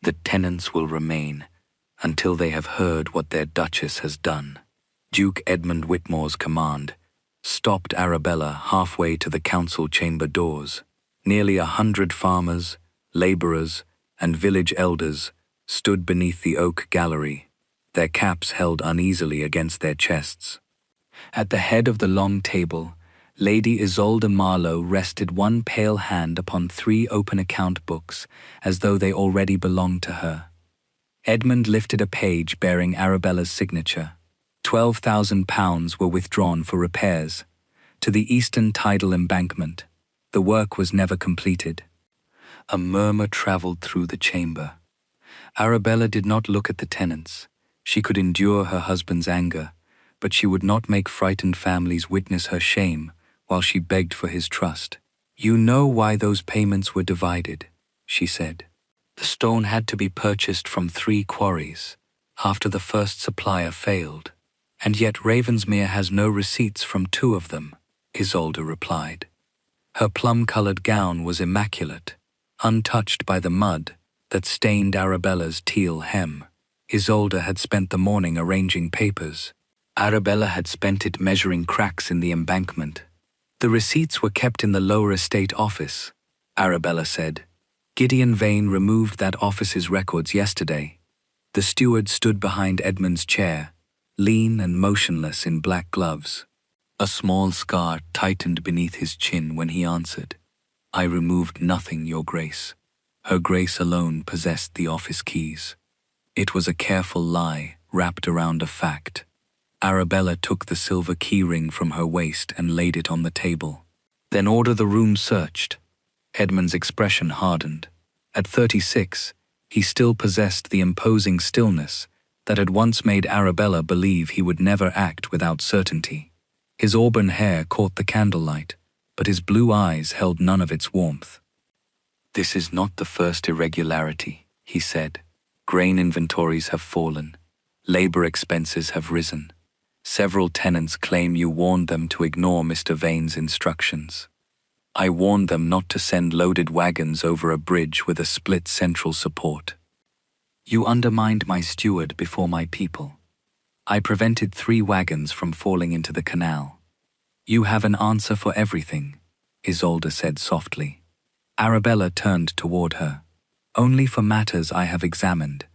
The tenants will remain until they have heard what their duchess has done. Duke Edmund Whitmore's command stopped Arabella halfway to the council chamber doors. Nearly 100 farmers, laborers, and village elders stood beneath the oak gallery, their caps held uneasily against their chests. At the head of the long table, Lady Isolde Marlowe rested one pale hand upon 3 open account books, as though they already belonged to her. Edmund lifted a page bearing Arabella's signature. £12,000 were withdrawn for repairs to the eastern tidal embankment. The work was never completed. A murmur travelled through the chamber. Arabella did not look at the tenants. She could endure her husband's anger, but she would not make frightened families witness her shame while she begged for his trust. "You know why those payments were divided," she said. "The stone had to be purchased from 3 quarries after the first supplier failed, and yet Ravensmere has no receipts from 2 of them," Isolde replied. Her plum-colored gown was immaculate, untouched by the mud that stained Arabella's teal hem. Isolde had spent the morning arranging papers. Arabella had spent it measuring cracks in the embankment. "The receipts were kept in the lower estate office," Arabella said. "Gideon Vane removed that office's records yesterday." The steward stood behind Edmund's chair, lean and motionless in black gloves. A small scar tightened beneath his chin when he answered, "I removed nothing, Your Grace. Her Grace alone possessed the office keys." It was a careful lie wrapped around a fact. Arabella took the silver keyring from her waist and laid it on the table. "Then order the room searched." Edmund's expression hardened. At 36, he still possessed the imposing stillness that had once made Arabella believe he would never act without certainty. His auburn hair caught the candlelight, but his blue eyes held none of its warmth. "This is not the first irregularity," he said. "Grain inventories have fallen. Labor expenses have risen. Several tenants claim you warned them to ignore Mr. Vane's instructions. I warned them not to send loaded wagons over a bridge with a split central support. You undermined my steward before my people. I prevented 3 wagons from falling into the canal. You have an answer for everything," Isolde said softly. Arabella turned toward her. "Only for matters I have examined."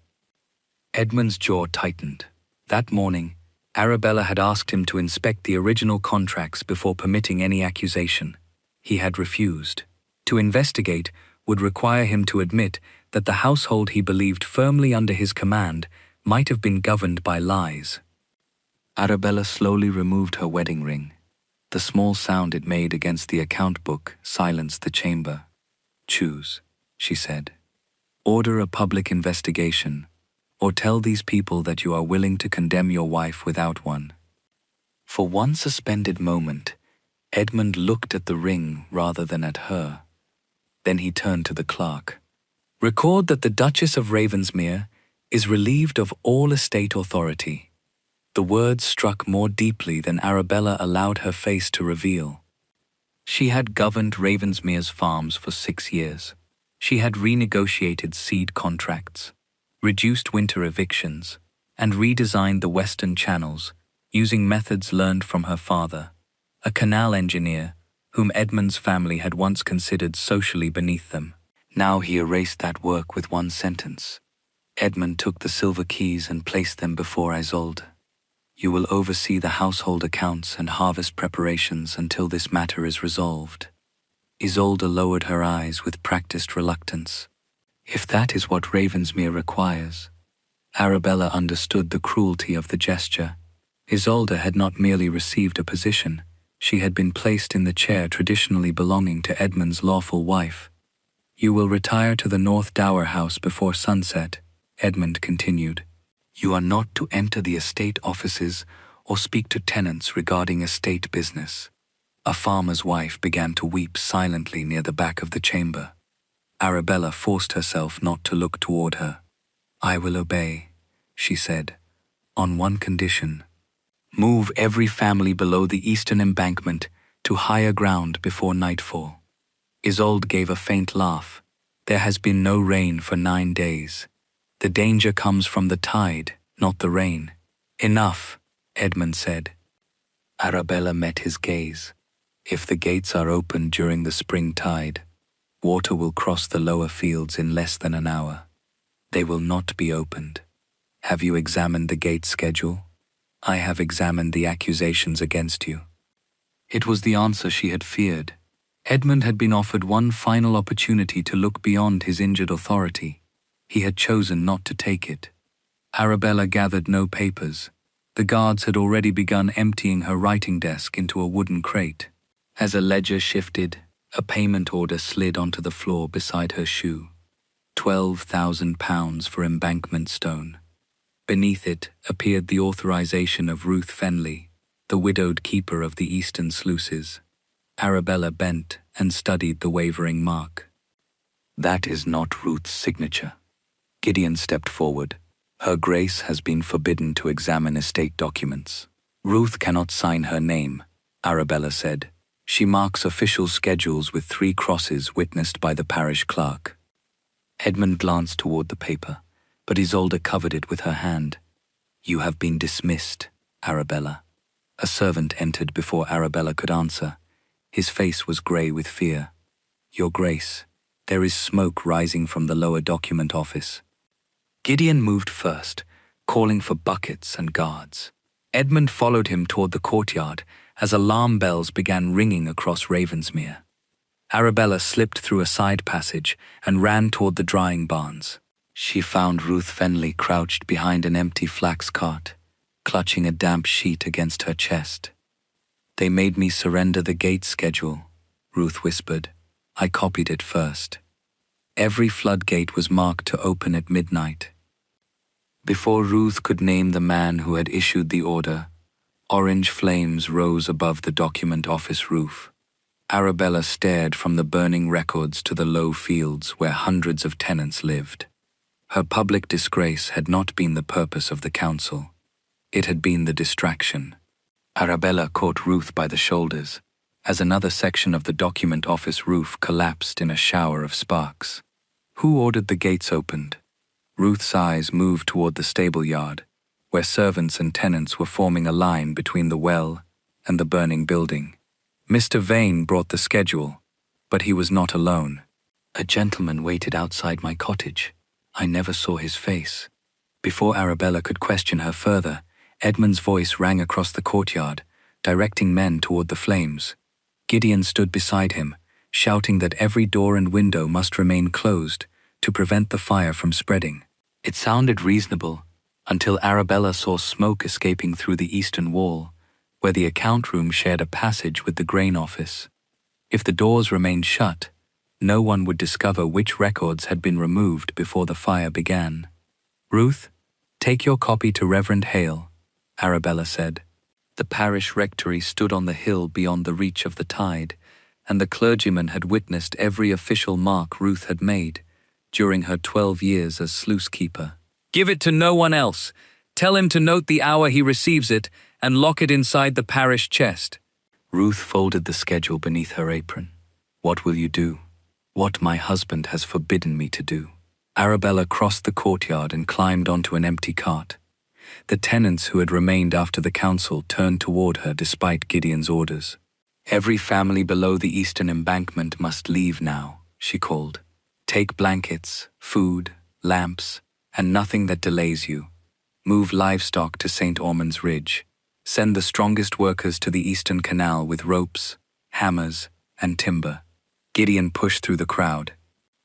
Edmund's jaw tightened. That morning, Arabella had asked him to inspect the original contracts before permitting any accusation. He had refused. To investigate would require him to admit that the household he believed firmly under his command might have been governed by lies. Arabella slowly removed her wedding ring. The small sound it made against the account book silenced the chamber. "Choose," she said. "Order a public investigation, or tell these people that you are willing to condemn your wife without one." For one suspended moment, Edmund looked at the ring rather than at her. Then he turned to the clerk. "Record that the Duchess of Ravensmere is relieved of all estate authority." The words struck more deeply than Arabella allowed her face to reveal. She had governed Ravensmere's farms for 6 years. She had renegotiated seed contracts, reduced winter evictions, and redesigned the western channels using methods learned from her father, a canal engineer whom Edmund's family had once considered socially beneath them. Now he erased that work with one sentence. Edmund took the silver keys and placed them before Isolde. "You will oversee the household accounts and harvest preparations until this matter is resolved." Isolde lowered her eyes with practiced reluctance. If that is what Ravensmere requires. Arabella understood the cruelty of the gesture. Isolde had not merely received a position, she had been placed in the chair traditionally belonging to Edmund's lawful wife. "You will retire to the North Dower House before sunset," Edmund continued. "You are not to enter the estate offices or speak to tenants regarding estate business." A farmer's wife began to weep silently near the back of the chamber. Arabella forced herself not to look toward her. "I will obey," she said, "on one condition. Move every family below the eastern embankment to higher ground before nightfall." Isolde gave a faint laugh. "There has been no rain for 9 days," The danger comes from the tide, not the rain. Enough, Edmund said. Arabella met his gaze. If the gates are opened during the spring tide, water will cross the lower fields in less than an hour. They will not be opened. Have you examined the gate schedule? I have examined the accusations against you. It was the answer she had feared. Edmund had been offered one final opportunity to look beyond his injured authority. He had chosen not to take it. Arabella gathered no papers. The guards had already begun emptying her writing desk into a wooden crate. As a ledger shifted, a payment order slid onto the floor beside her shoe. £12,000 for embankment stone. Beneath it appeared the authorization of Ruth Fenley, the widowed keeper of the eastern sluices. Arabella bent and studied the wavering mark. That is not Ruth's signature. Gideon stepped forward. Her Grace has been forbidden to examine estate documents. Ruth cannot sign her name, Arabella said. She marks official schedules with 3 crosses witnessed by the parish clerk. Edmund glanced toward the paper, but Isolde covered it with her hand. You have been dismissed, Arabella. A servant entered before Arabella could answer. His face was grey with fear. Your Grace, there is smoke rising from the lower document office. Gideon moved first, calling for buckets and guards. Edmund followed him toward the courtyard as alarm bells began ringing across Ravensmere. Arabella slipped through a side passage and ran toward the drying barns. She found Ruth Fenley crouched behind an empty flax cart, clutching a damp sheet against her chest. They made me surrender the gate schedule, Ruth whispered. I copied it first. Every floodgate was marked to open at midnight. Before Ruth could name the man who had issued the order, orange flames rose above the document office roof. Arabella stared from the burning records to the low fields where hundreds of tenants lived. Her public disgrace had not been the purpose of the council. It had been the distraction. Arabella caught Ruth by the shoulders as another section of the document office roof collapsed in a shower of sparks. Who ordered the gates opened? Ruth's eyes moved toward the stable yard, where servants and tenants were forming a line between the well and the burning building. Mr. Vane brought the schedule, but he was not alone. A gentleman waited outside my cottage. I never saw his face. Before Arabella could question her further, Edmund's voice rang across the courtyard, directing men toward the flames. Gideon stood beside him, shouting that every door and window must remain closed to prevent the fire from spreading. It sounded reasonable until Arabella saw smoke escaping through the eastern wall, where the account room shared a passage with the grain office. If the doors remained shut, no one would discover which records had been removed before the fire began. Ruth, take your copy to Reverend Hale, Arabella said. The parish rectory stood on the hill beyond the reach of the tide, and the clergyman had witnessed every official mark Ruth had made during her 12 years as sluice keeper. Give it to no one else. Tell him to note the hour he receives it and lock it inside the parish chest. Ruth folded the schedule beneath her apron. What will you do? What my husband has forbidden me to do. Arabella crossed the courtyard and climbed onto an empty cart. The tenants who had remained after the council turned toward her despite Gideon's orders. Every family below the eastern embankment must leave now, she called. Take blankets, food, lamps, and nothing that delays you. Move livestock to St. Ormond's Ridge. Send the strongest workers to the eastern canal with ropes, hammers, and timber. Gideon pushed through the crowd.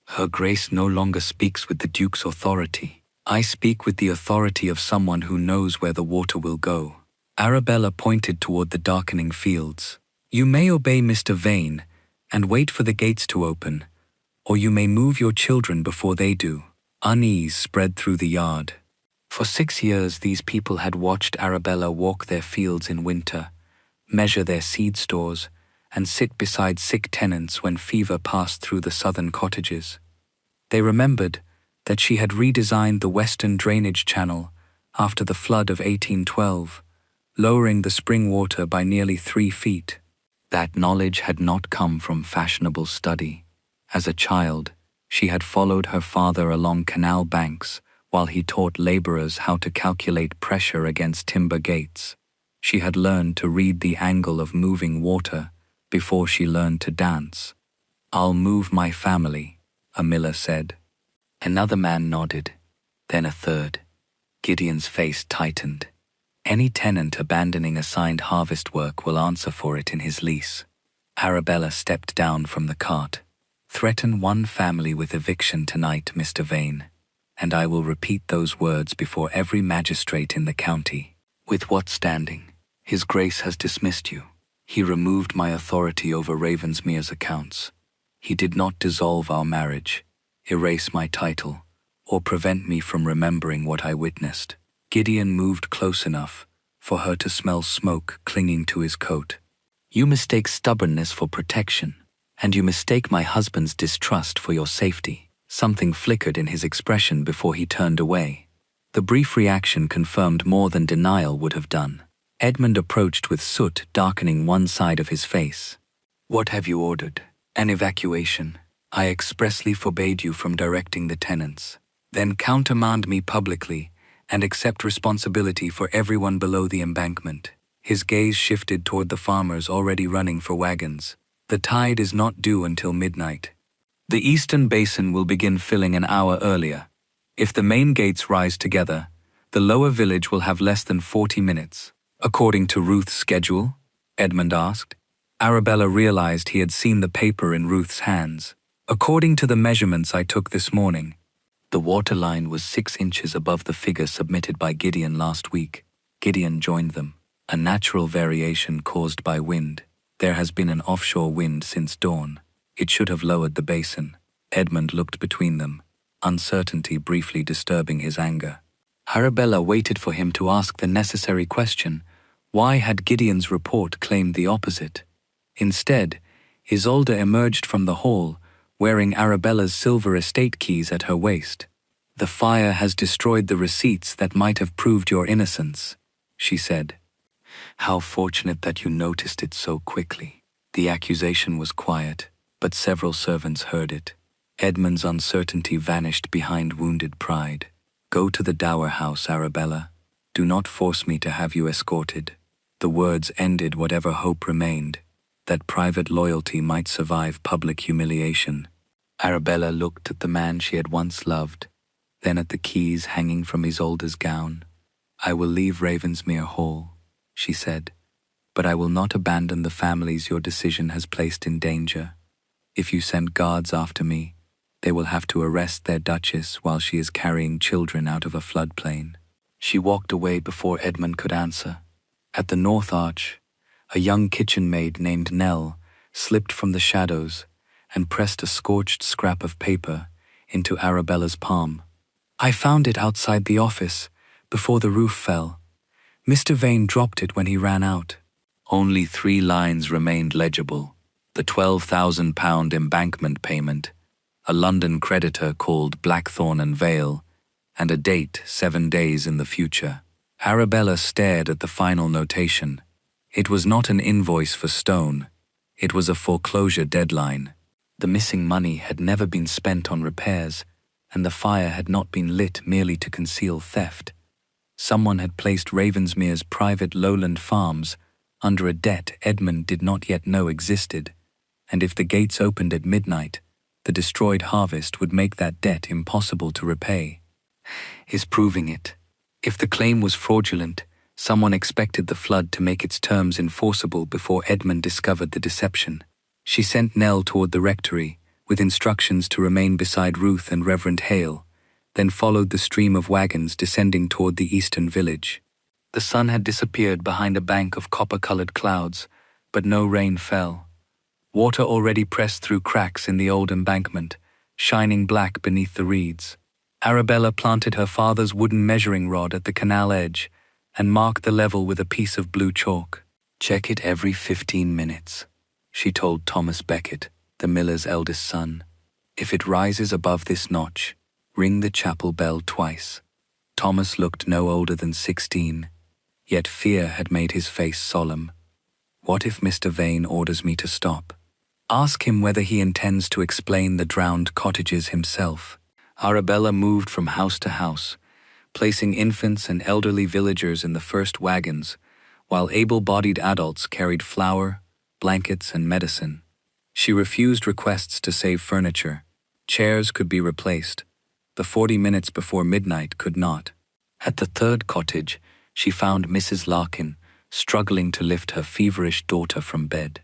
Her Grace no longer speaks with the Duke's authority. I speak with the authority of someone who knows where the water will go. Arabella pointed toward the darkening fields. You may obey Mr. Vane and wait for the gates to open, or you may move your children before they do. Unease spread through the yard. For 6 years these people had watched Arabella walk their fields in winter, measure their seed stores, and sit beside sick tenants when fever passed through the southern cottages. They remembered that she had redesigned the western drainage channel after the flood of 1812, lowering the spring water by nearly 3 feet. That knowledge had not come from fashionable study. As a child, she had followed her father along canal banks, while he taught laborers how to calculate pressure against timber gates. She had learned to read the angle of moving water before she learned to dance. "I'll move my family," a miller said. Another man nodded, then a third. Gideon's face tightened. Any tenant abandoning assigned harvest work will answer for it in his lease. Arabella stepped down from the cart. "Threaten one family with eviction tonight, Mr. Vane, and I will repeat those words before every magistrate in the county." "With what standing? His Grace has dismissed you. He removed my authority over Ravensmere's accounts. He did not dissolve our marriage, erase my title, or prevent me from remembering what I witnessed." Gideon moved close enough for her to smell smoke clinging to his coat. "You mistake stubbornness for protection, and you mistake my husband's distrust for your safety." Something flickered in his expression before he turned away. The brief reaction confirmed more than denial would have done. Edmund approached with soot darkening one side of his face. "What have you ordered?" "An evacuation. I expressly forbade you from directing the tenants. Then countermand me publicly and accept responsibility for everyone below the embankment." His gaze shifted toward the farmers already running for wagons. "The tide is not due until midnight. The eastern basin will begin filling an hour earlier. If the main gates rise together, the lower village will have less than 40 minutes. "According to Ruth's schedule?" Edmund asked. Arabella realized he had seen the paper in Ruth's hands. "According to the measurements I took this morning." The waterline was 6 inches above the figure submitted by Gideon last week. Gideon joined them. "A natural variation caused by wind. There has been an offshore wind since dawn. It should have lowered the basin." Edmund looked between them, uncertainty briefly disturbing his anger. Arabella waited for him to ask the necessary question. Why had Gideon's report claimed the opposite? Instead, Isolde emerged from the hall, wearing Arabella's silver estate keys at her waist. "The fire has destroyed the receipts that might have proved your innocence," she said. "How fortunate that you noticed it so quickly." The accusation was quiet, but several servants heard it. Edmund's uncertainty vanished behind wounded pride. "Go to the dower house, Arabella. Do not force me to have you escorted." The words ended whatever hope remained, that private loyalty might survive public humiliation. Arabella looked at the man she had once loved, then at the keys hanging from Isolde's gown. "I will leave Ravensmere Hall," she said, "but I will not abandon the families your decision has placed in danger. If you send guards after me, they will have to arrest their duchess while she is carrying children out of a floodplain." She walked away before Edmund could answer. At the north arch, a young kitchen maid named Nell slipped from the shadows and pressed a scorched scrap of paper into Arabella's palm. "I found it outside the office, before the roof fell. Mr. Vane dropped it when he ran out." Only 3 lines remained legible. The £12,000 embankment payment, a London creditor called Blackthorn and Vale, and a date 7 days in the future. Arabella stared at the final notation. It was not an invoice for stone. It was a foreclosure deadline. The missing money had never been spent on repairs, and the fire had not been lit merely to conceal theft. Someone had placed Ravensmere's private lowland farms under a debt Edmund did not yet know existed, and if the gates opened at midnight, the destroyed harvest would make that debt impossible to repay. Is proving it. If the claim was fraudulent, someone expected the flood to make its terms enforceable before Edmund discovered the deception. She sent Nell toward the rectory, with instructions to remain beside Ruth and Reverend Hale, then followed the stream of wagons descending toward the eastern village. The sun had disappeared behind a bank of copper-colored clouds, but no rain fell. Water already pressed through cracks in the old embankment, shining black beneath the reeds. Arabella planted her father's wooden measuring rod at the canal edge and marked the level with a piece of blue chalk. "Check it every 15 minutes, she told Thomas Becket, the miller's eldest son. "If it rises above this notch, ring the chapel bell twice." Thomas looked no older than 16, yet fear had made his face solemn. "What if Mr. Vane orders me to stop? Ask him whether he intends to explain the drowned cottages himself." Arabella moved from house to house, placing infants and elderly villagers in the first wagons, while able-bodied adults carried flour, blankets, and medicine. She refused requests to save furniture. Chairs could be replaced. The 40 minutes before midnight could not. At the third cottage, she found Mrs. Larkin struggling to lift her feverish daughter from bed.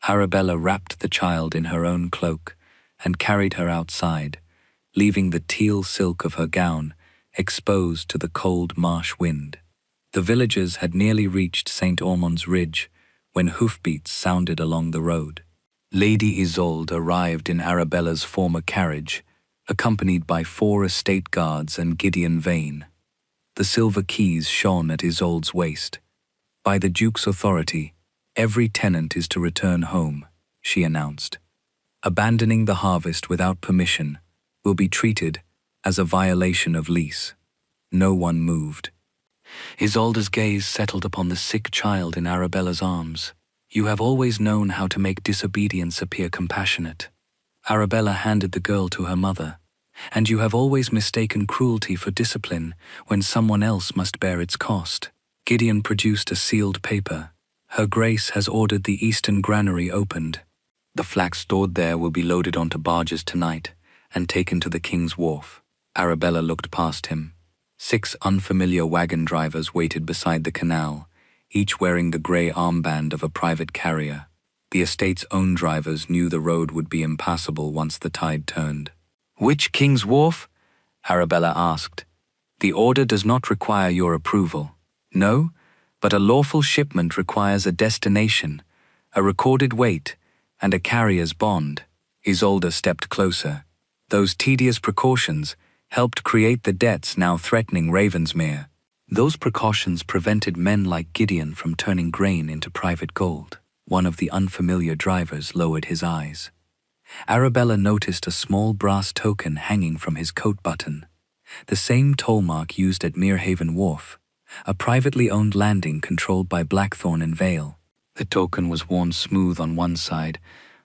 Arabella wrapped the child in her own cloak and carried her outside, leaving the teal silk of her gown exposed to the cold marsh wind. The villagers had nearly reached St. Ormond's Ridge when hoofbeats sounded along the road. Lady Isolde arrived in Arabella's former carriage, accompanied by 4 estate guards and Gideon Vane. The silver keys shone at Isolde's waist. By the Duke's authority, every tenant is to return home, she announced. Abandoning the harvest without permission will be treated as a violation of lease. No one moved. Isolde's gaze settled upon the sick child in Arabella's arms. You have always known how to make disobedience appear compassionate. Arabella handed the girl to her mother. And you have always mistaken cruelty for discipline when someone else must bear its cost. Gideon produced a sealed paper. Her Grace has ordered the eastern granary opened. The flax stored there will be loaded onto barges tonight and taken to the King's Wharf. Arabella looked past him. 6 unfamiliar wagon drivers waited beside the canal, each wearing the grey armband of a private carrier. The estate's own drivers knew the road would be impassable once the tide turned. Which King's Wharf? Arabella asked. The order does not require your approval. No, but a lawful shipment requires a destination, a recorded weight, and a carrier's bond. Isolde stepped closer. Those tedious precautions helped create the debts now threatening Ravensmere. Those precautions prevented men like Gideon from turning grain into private gold. One of the unfamiliar drivers lowered his eyes. Arabella noticed a small brass token hanging from his coat button, the same toll mark used at Merehaven Wharf, a privately owned landing controlled by Blackthorn and Vale. The token was worn smooth on one side,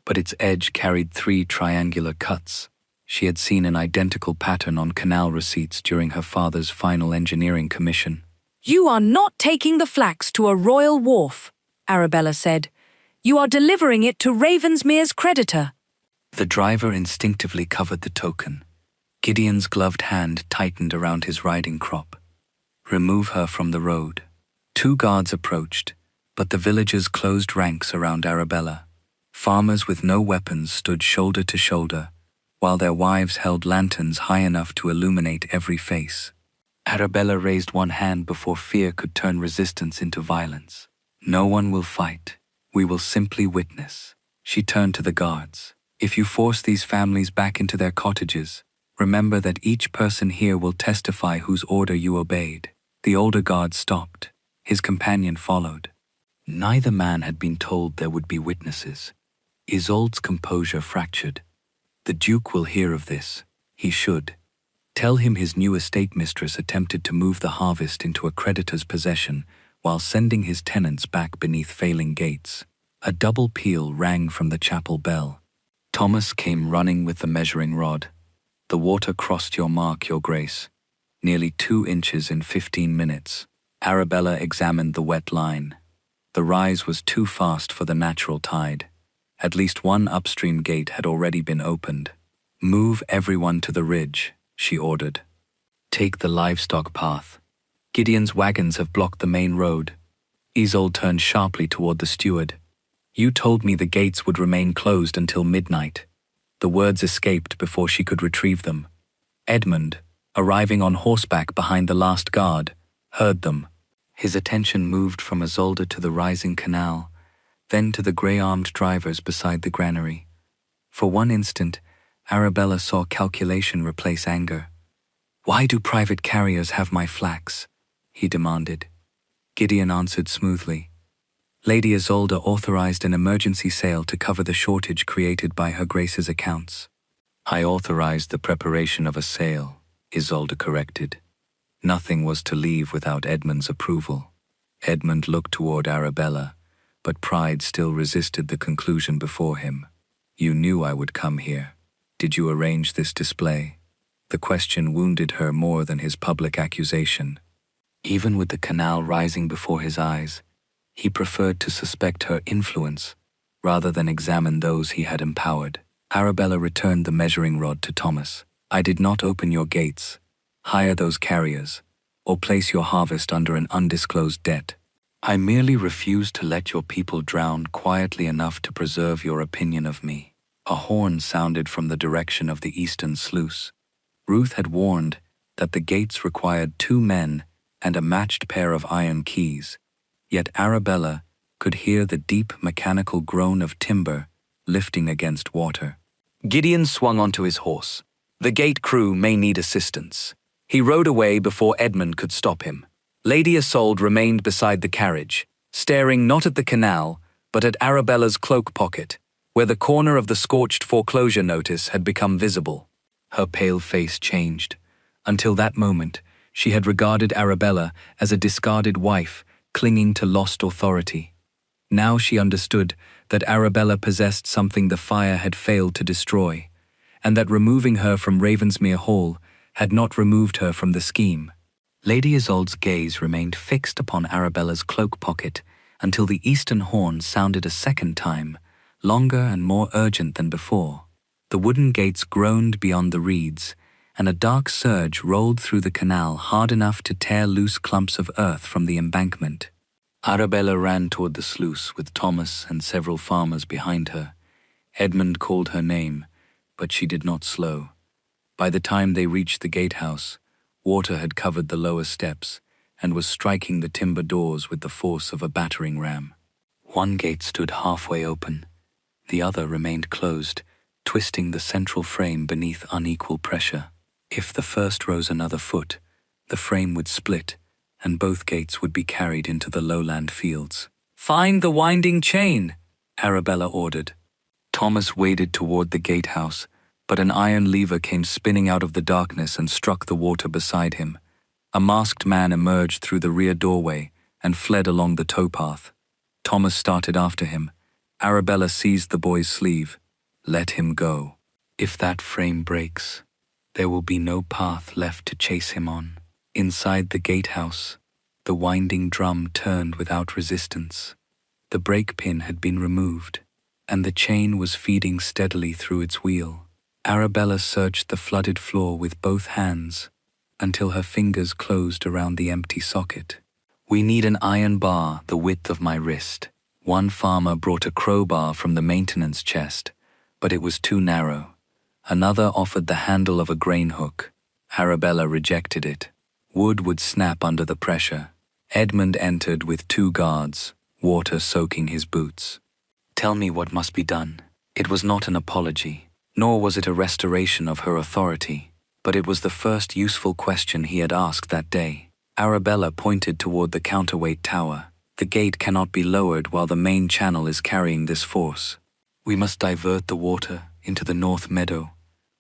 but its edge carried 3 triangular cuts. She had seen an identical pattern on canal receipts during her father's final engineering commission. You are not taking the flax to a royal wharf, Arabella said. You are delivering it to Ravensmere's creditor. The driver instinctively covered the token. Gideon's gloved hand tightened around his riding crop. Remove her from the road. 2 guards approached, but the villagers closed ranks around Arabella. Farmers with no weapons stood shoulder to shoulder, while their wives held lanterns high enough to illuminate every face. Arabella raised one hand before fear could turn resistance into violence. No one will fight. We will simply witness. She turned to the guards. If you force these families back into their cottages, remember that each person here will testify whose order you obeyed. The older guard stopped. His companion followed. Neither man had been told there would be witnesses. Isolde's composure fractured. The Duke will hear of this. He should. Tell him his new estate mistress attempted to move the harvest into a creditor's possession while sending his tenants back beneath failing gates. A double peal rang from the chapel bell. Thomas came running with the measuring rod. The water crossed your mark, Your Grace. Nearly 2 inches in 15 minutes. Arabella examined the wet line. The rise was too fast for the natural tide. At least one upstream gate had already been opened. Move everyone to the ridge, she ordered. Take the livestock path. Gideon's wagons have blocked the main road. Isolde turned sharply toward the steward. You told me the gates would remain closed until midnight. The words escaped before she could retrieve them. Edmund, arriving on horseback behind the last guard, heard them. His attention moved from Isolde to the rising canal, then to the grey-armed drivers beside the granary. For one instant, Arabella saw calculation replace anger. Why do private carriers have my flax? He demanded. Gideon answered smoothly. Lady Isolde authorized an emergency sale to cover the shortage created by Her Grace's accounts. I authorized the preparation of a sale, Isolde corrected. Nothing was to leave without Edmund's approval. Edmund looked toward Arabella, but pride still resisted the conclusion before him. You knew I would come here. Did you arrange this display? The question wounded her more than his public accusation. Even with the canal rising before his eyes, he preferred to suspect her influence rather than examine those he had empowered. Arabella returned the measuring rod to Thomas. "I did not open your gates, hire those carriers, or place your harvest under an undisclosed debt. I merely refused to let your people drown quietly enough to preserve your opinion of me." A horn sounded from the direction of the eastern sluice. Ruth had warned that the gates required 2 men and a matched pair of iron keys, yet Arabella could hear the deep mechanical groan of timber lifting against water. Gideon swung onto his horse. "The gate crew may need assistance." He rode away before Edmund could stop him. Lady Isolde remained beside the carriage, staring not at the canal, but at Arabella's cloak pocket, where the corner of the scorched foreclosure notice had become visible. Her pale face changed. Until that moment, she had regarded Arabella as a discarded wife clinging to lost authority. Now she understood that Arabella possessed something the fire had failed to destroy, and that removing her from Ravensmere Hall had not removed her from the scheme. Lady Isolde's gaze remained fixed upon Arabella's cloak pocket until the eastern horn sounded a second time, longer and more urgent than before. The wooden gates groaned beyond the reeds, and a dark surge rolled through the canal hard enough to tear loose clumps of earth from the embankment. Arabella ran toward the sluice with Thomas and several farmers behind her. Edmund called her name, but she did not slow. By the time they reached the gatehouse, water had covered the lower steps and was striking the timber doors with the force of a battering ram. One gate stood halfway open. The other remained closed, twisting the central frame beneath unequal pressure. If the first rose another foot, the frame would split, and both gates would be carried into the lowland fields. "Find the winding chain," Arabella ordered. Thomas waded toward the gatehouse, but an iron lever came spinning out of the darkness and struck the water beside him. A masked man emerged through the rear doorway and fled along the towpath. Thomas started after him. Arabella seized the boy's sleeve. "Let him go. If that frame breaks, there will be no path left to chase him on." Inside the gatehouse, the winding drum turned without resistance. The brake pin had been removed, and the chain was feeding steadily through its wheel. Arabella searched the flooded floor with both hands until her fingers closed around the empty socket. "We need an iron bar the width of my wrist." One farmer brought a crowbar from the maintenance chest, but it was too narrow. Another offered the handle of a grain hook. Arabella rejected it. Wood would snap under the pressure. Edmund entered with 2 guards, water soaking his boots. "Tell me what must be done." It was not an apology, nor was it a restoration of her authority, but it was the first useful question he had asked that day. Arabella pointed toward the counterweight tower. "The gate cannot be lowered while the main channel is carrying this force. We must divert the water into the north meadow,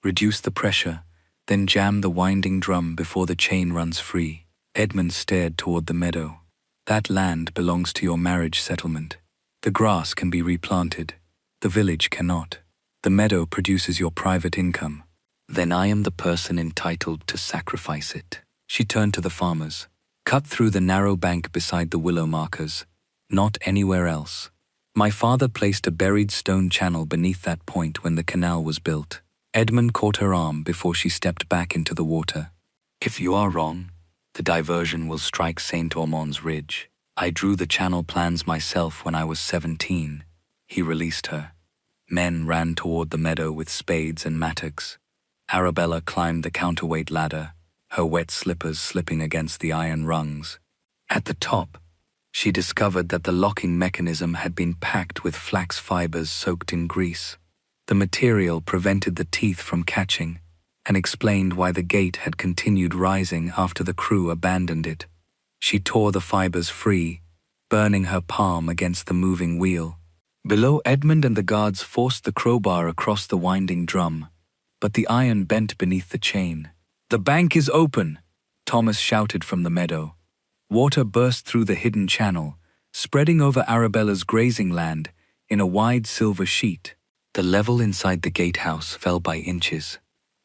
reduce the pressure, then jam the winding drum before the chain runs free." Edmund stared toward the meadow. "That land belongs to your marriage settlement. The grass can be replanted. The village cannot. The meadow produces your private income. Then I am the person entitled to sacrifice it." She turned to the farmers. "Cut through the narrow bank beside the willow markers. Not anywhere else. My father placed a buried stone channel beneath that point when the canal was built." Edmund caught her arm before she stepped back into the water. "If you are wrong, the diversion will strike St. Ormond's Ridge. I drew the channel plans myself when I was 17. He released her. Men ran toward the meadow with spades and mattocks. Arabella climbed the counterweight ladder, her wet slippers slipping against the iron rungs. At the top, she discovered that the locking mechanism had been packed with flax fibers soaked in grease. The material prevented the teeth from catching and explained why the gate had continued rising after the crew abandoned it. She tore the fibers free, burning her palm against the moving wheel. Below, Edmund and the guards forced the crowbar across the winding drum, but the iron bent beneath the chain. "The bank is open!" Thomas shouted from the meadow. Water burst through the hidden channel, spreading over Arabella's grazing land in a wide silver sheet. The level inside the gatehouse fell by inches,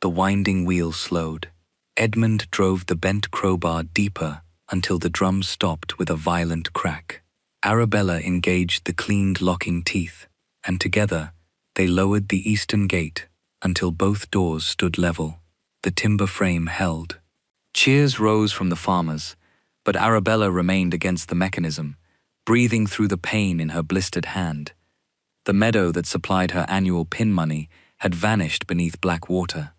The winding wheel slowed. Edmund drove the bent crowbar deeper until the drum stopped with a violent crack. Arabella engaged the cleaned locking teeth, and together they lowered the eastern gate until both doors stood level. The timber frame held. Cheers rose from the farmers, but Arabella remained against the mechanism, breathing through the pain in her blistered hand. The meadow that supplied her annual pin money had vanished beneath black water.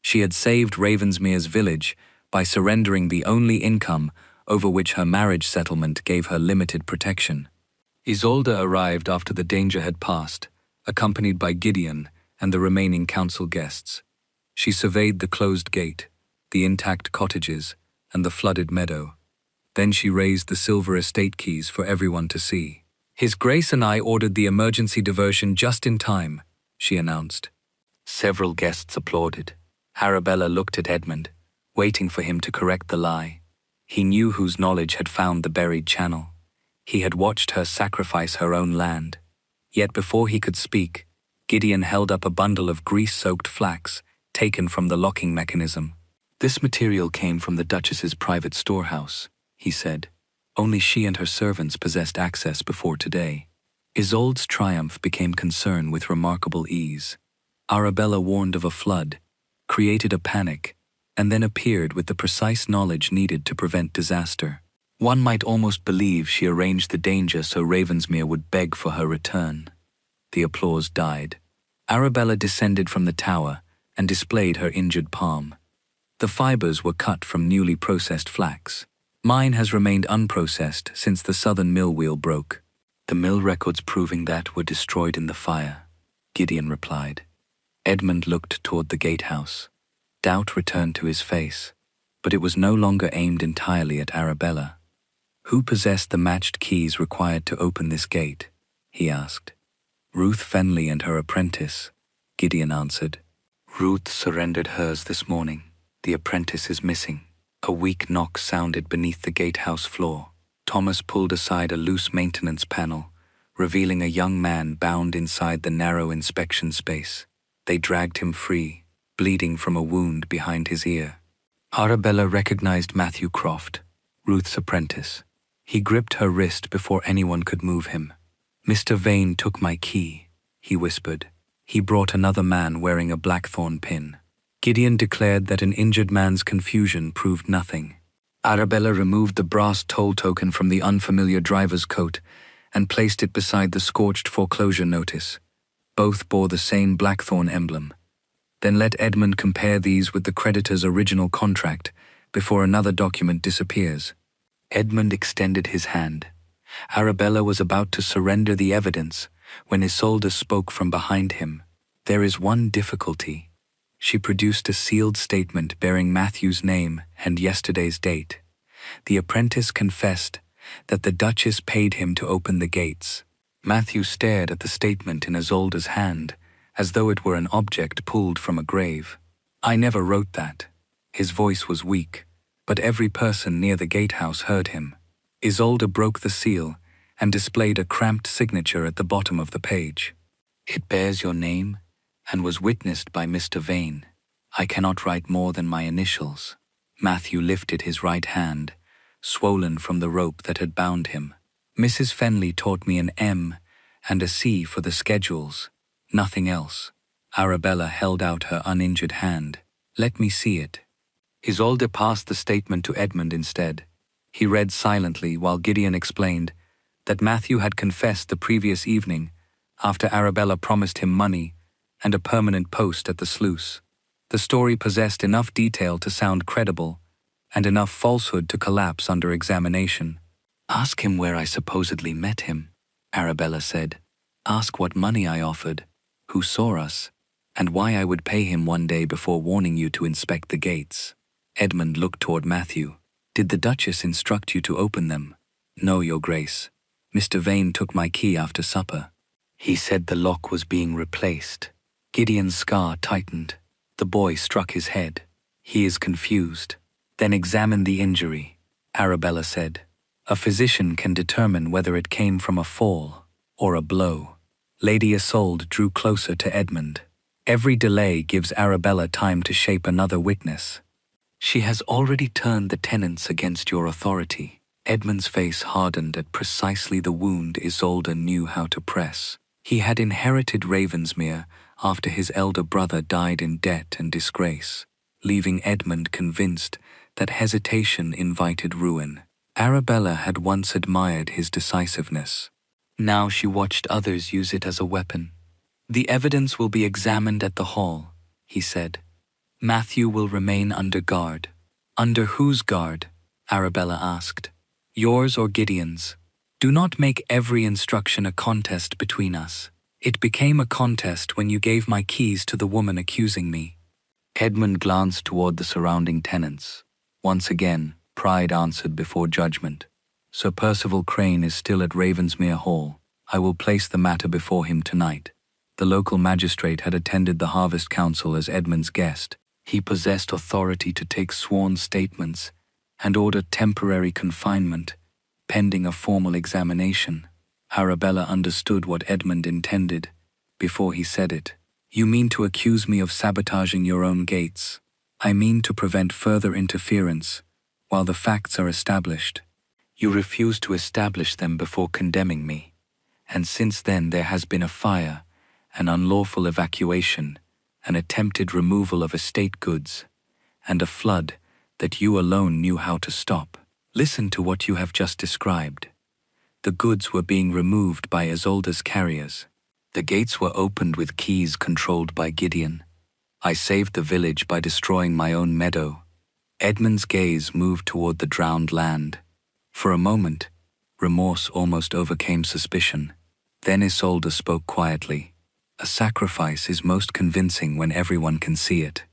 She had saved Ravensmere's village by surrendering the only income over which her marriage settlement gave her limited protection. Isolde arrived after the danger had passed, accompanied by Gideon and the remaining council guests. She surveyed the closed gate, the intact cottages, and the flooded meadow. Then she raised the silver estate keys for everyone to see. "His Grace and I ordered the emergency diversion just in time," she announced. Several guests applauded. Arabella looked at Edmund, waiting for him to correct the lie. He knew whose knowledge had found the buried channel. He had watched her sacrifice her own land. Yet before he could speak, Gideon held up a bundle of grease-soaked flax taken from the locking mechanism. "This material came from the Duchess's private storehouse," he said. "Only she and her servants possessed access before today." Isolde's triumph became concern with remarkable ease. Arabella warned of a flood, created a panic, and then appeared with the precise knowledge needed to prevent disaster. One might almost believe she arranged the danger so Ravensmere would beg for her return. The applause died. Arabella descended from the tower and displayed her injured palm. The fibers were cut from newly processed flax. "Mine has remained unprocessed since the southern mill wheel broke. The mill records proving that were destroyed in the fire," Gideon replied. Edmund looked toward the gatehouse. Doubt returned to his face, but it was no longer aimed entirely at Arabella. "Who possessed the matched keys required to open this gate?" he asked. "Ruth Fenley and her apprentice," Gideon answered. "Ruth surrendered hers this morning. The apprentice is missing." A weak knock sounded beneath the gatehouse floor. Thomas pulled aside a loose maintenance panel, revealing a young man bound inside the narrow inspection space. They dragged him free, bleeding from a wound behind his ear. Arabella recognized Matthew Croft, Ruth's apprentice. He gripped her wrist before anyone could move him. "Mr. Vane took my key," he whispered. "He brought another man wearing a blackthorn pin." Gideon declared that an injured man's confusion proved nothing. Arabella removed the brass toll token from the unfamiliar driver's coat and placed it beside the scorched foreclosure notice. Both bore the same blackthorn emblem. Then let Edmund compare these with the creditor's original contract before another document disappears. Edmund extended his hand. Arabella was about to surrender the evidence when Isolde spoke from behind him. "There is one difficulty." She produced a sealed statement bearing Matthew's name and yesterday's date. The apprentice confessed that the Duchess paid him to open the gates. Matthew stared at the statement in Isolde's hand, as though it were an object pulled from a grave. "I never wrote that." His voice was weak, but every person near the gatehouse heard him. Isolde broke the seal and displayed a cramped signature at the bottom of the page. "It bears your name and was witnessed by Mr. Vane. I cannot write more than my initials." Matthew lifted his right hand, swollen from the rope that had bound him. "Mrs. Fenley taught me an M and a C for the schedules. Nothing else." Arabella held out her uninjured hand. "Let me see it." Isolde passed the statement to Edmund instead. He read silently while Gideon explained that Matthew had confessed the previous evening after Arabella promised him money and a permanent post at the sluice. The story possessed enough detail to sound credible and enough falsehood to collapse under examination. "Ask him where I supposedly met him," Arabella said. "Ask what money I offered, who saw us, and why I would pay him one day before warning you to inspect the gates." Edmund looked toward Matthew. "Did the Duchess instruct you to open them?" "No, Your Grace. Mr. Vane took my key after supper. He said the lock was being replaced." Gideon's scar tightened. The boy struck his head. "He is confused." "Then examine the injury," Arabella said. "A physician can determine whether it came from a fall or a blow." Lady Isolde drew closer to Edmund. Every delay gives Arabella time to shape another witness. She has already turned the tenants against your authority. Edmund's face hardened at precisely the wound Isolde knew how to press. He had inherited Ravensmere after his elder brother died in debt and disgrace, leaving Edmund convinced that hesitation invited ruin. Arabella had once admired his decisiveness. Now she watched others use it as a weapon. "The evidence will be examined at the hall," he said. "Matthew will remain under guard." "Under whose guard?" Arabella asked. "Yours or Gideon's? Do not make every instruction a contest between us. It became a contest when you gave my keys to the woman accusing me." Edmund glanced toward the surrounding tenants. Once again, pride answered before judgment. "Sir Percival Crane is still at Ravensmere Hall. I will place the matter before him tonight." The local magistrate had attended the Harvest Council as Edmund's guest. He possessed authority to take sworn statements and order temporary confinement, pending a formal examination. Arabella understood what Edmund intended before he said it. "You mean to accuse me of sabotaging your own gates? I mean to prevent further interference while the facts are established. You refuse to establish them before condemning me, and since then there has been a fire, an unlawful evacuation, an attempted removal of estate goods, and a flood that you alone knew how to stop. Listen to what you have just described. The goods were being removed by Isolde's carriers. The gates were opened with keys controlled by Gideon. I saved the village by destroying my own meadow." Edmund's gaze moved toward the drowned land. For a moment, remorse almost overcame suspicion. Then Isolde spoke quietly. "A sacrifice is most convincing when everyone can see it."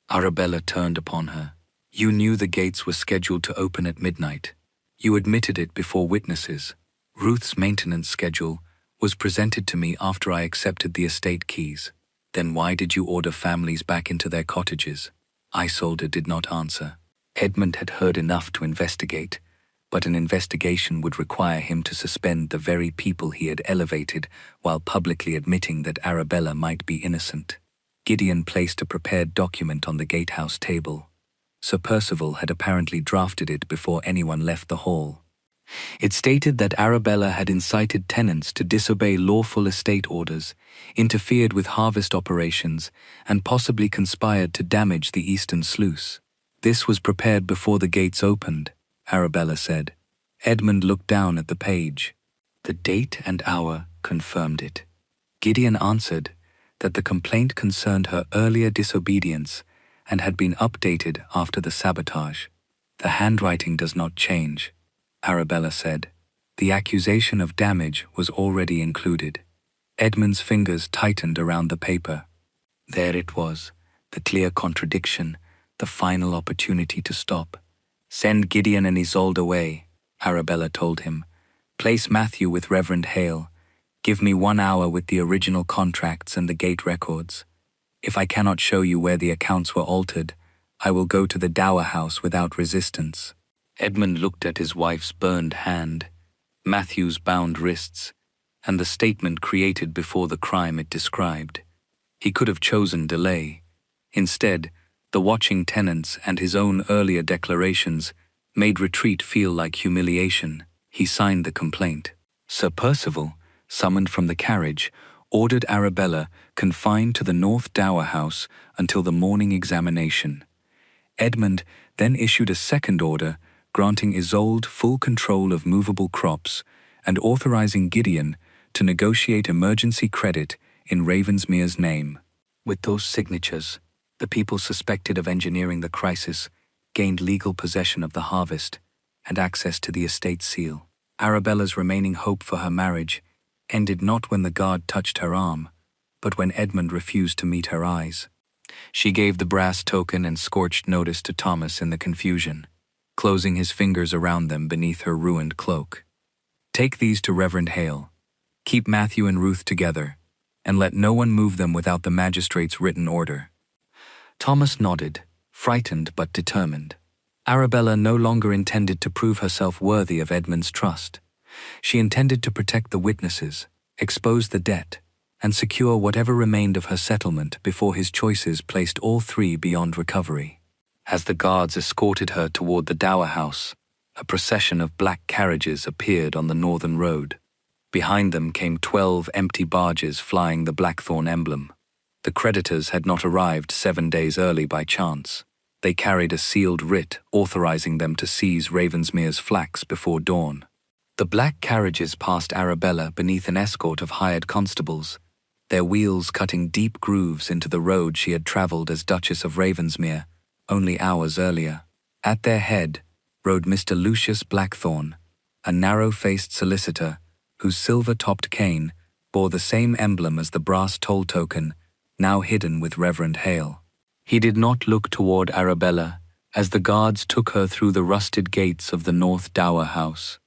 Arabella turned upon her. "You knew the gates were scheduled to open at midnight. You admitted it before witnesses. Ruth's maintenance schedule was presented to me after I accepted the estate keys. Then why did you order families back into their cottages?" Isolde did not answer. Edmund had heard enough to investigate, but an investigation would require him to suspend the very people he had elevated while publicly admitting that Arabella might be innocent. Gideon placed a prepared document on the gatehouse table. Sir Percival had apparently drafted it before anyone left the hall. It stated that Arabella had incited tenants to disobey lawful estate orders, interfered with harvest operations, and possibly conspired to damage the eastern sluice. "This was prepared before the gates opened," Arabella said. Edmund looked down at the page. The date and hour confirmed it. Gideon answered that the complaint concerned her earlier disobedience and had been updated after the sabotage. "The handwriting does not change," Arabella said. "The accusation of damage was already included." Edmund's fingers tightened around the paper. There it was, the clear contradiction, the final opportunity to stop. "Send Gideon and Isolde away," Arabella told him. "Place Matthew with Reverend Hale. Give me 1 hour with the original contracts and the gate records. If I cannot show you where the accounts were altered, I will go to the dower house without resistance." Edmund looked at his wife's burned hand, Matthew's bound wrists, and the statement created before the crime it described. He could have chosen delay. Instead, the watching tenants and his own earlier declarations made retreat feel like humiliation. He signed the complaint. Sir Percival, summoned from the carriage, ordered Arabella confined to the North Dower House until the morning examination. Edmund then issued a second order granting Isolde full control of movable crops and authorizing Gideon to negotiate emergency credit in Ravensmere's name. With those signatures, the people suspected of engineering the crisis gained legal possession of the harvest and access to the estate seal. Arabella's remaining hope for her marriage ended not when the guard touched her arm, but when Edmund refused to meet her eyes. She gave the brass token and scorched notice to Thomas in the confusion, closing his fingers around them beneath her ruined cloak. "Take these to Reverend Hale. Keep Matthew and Ruth together, and let no one move them without the magistrate's written order." Thomas nodded, frightened but determined. Arabella no longer intended to prove herself worthy of Edmund's trust. She intended to protect the witnesses, expose the debt, and secure whatever remained of her settlement before his choices placed all three beyond recovery. As the guards escorted her toward the dower house, a procession of black carriages appeared on the northern road. Behind them came 12 empty barges flying the Blackthorn emblem. The creditors had not arrived 7 days early by chance. They carried a sealed writ authorizing them to seize Ravensmere's flax before dawn. The black carriages passed Arabella beneath an escort of hired constables, their wheels cutting deep grooves into the road she had travelled as Duchess of Ravensmere only hours earlier. At their head rode Mr. Lucius Blackthorn, a narrow-faced solicitor whose silver-topped cane bore the same emblem as the brass toll token now hidden with Reverend Hale. He did not look toward Arabella as the guards took her through the rusted gates of the North Dower House.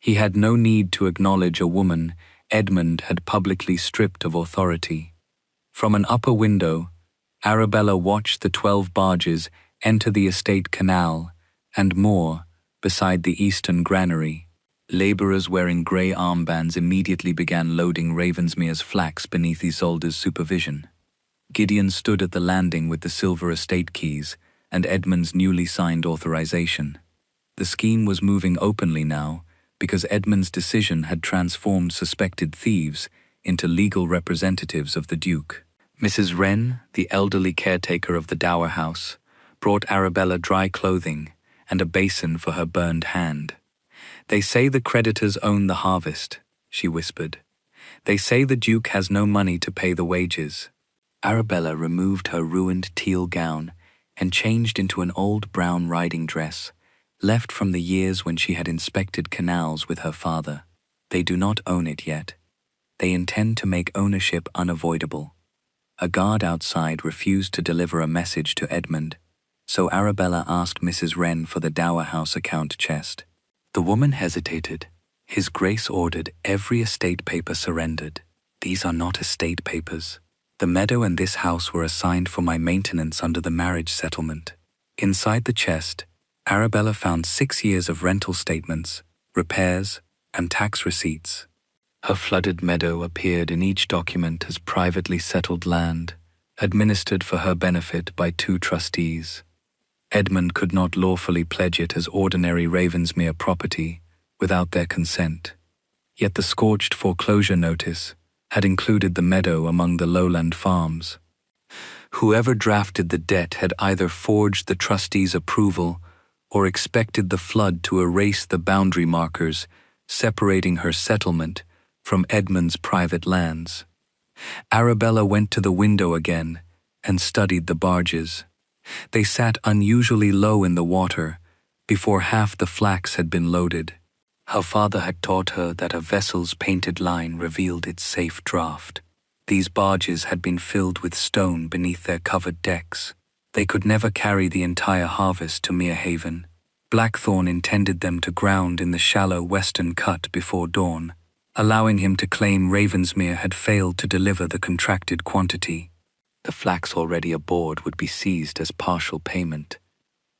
He had no need to acknowledge a woman Edmund had publicly stripped of authority. From an upper window, Arabella watched the 12 barges enter the estate canal and moor beside the eastern granary. Labourers wearing grey armbands immediately began loading Ravensmere's flax beneath Isolde's supervision. Gideon stood at the landing with the silver estate keys and Edmund's newly signed authorization. The scheme was moving openly now because Edmund's decision had transformed suspected thieves into legal representatives of the Duke. Mrs. Wren, the elderly caretaker of the dower house, brought Arabella dry clothing and a basin for her burned hand. "They say the creditors own the harvest," she whispered. "They say the Duke has no money to pay the wages." Arabella removed her ruined teal gown and changed into an old brown riding dress, left from the years when she had inspected canals with her father. They do not own it yet. They intend to make ownership unavoidable. A guard outside refused to deliver a message to Edmund, so Arabella asked Mrs. Wren for the dower house account chest. The woman hesitated. His Grace ordered every estate paper surrendered. "These are not estate papers. The meadow and this house were assigned for my maintenance under the marriage settlement." Inside the chest, Arabella found 6 years of rental statements, repairs, and tax receipts. Her flooded meadow appeared in each document as privately settled land, administered for her benefit by 2 trustees. Edmund could not lawfully pledge it as ordinary Ravensmere property without their consent. Yet the scorched foreclosure notice had included the meadow among the lowland farms. Whoever drafted the debt had either forged the trustees' approval or expected the flood to erase the boundary markers separating her settlement from Edmund's private lands. Arabella went to the window again and studied the barges. They sat unusually low in the water before half the flax had been loaded. Her father had taught her that a vessel's painted line revealed its safe draught. These barges had been filled with stone beneath their covered decks. They could never carry the entire harvest to Merehaven. Blackthorn intended them to ground in the shallow western cut before dawn, allowing him to claim Ravensmere had failed to deliver the contracted quantity. The flax already aboard would be seized as partial payment,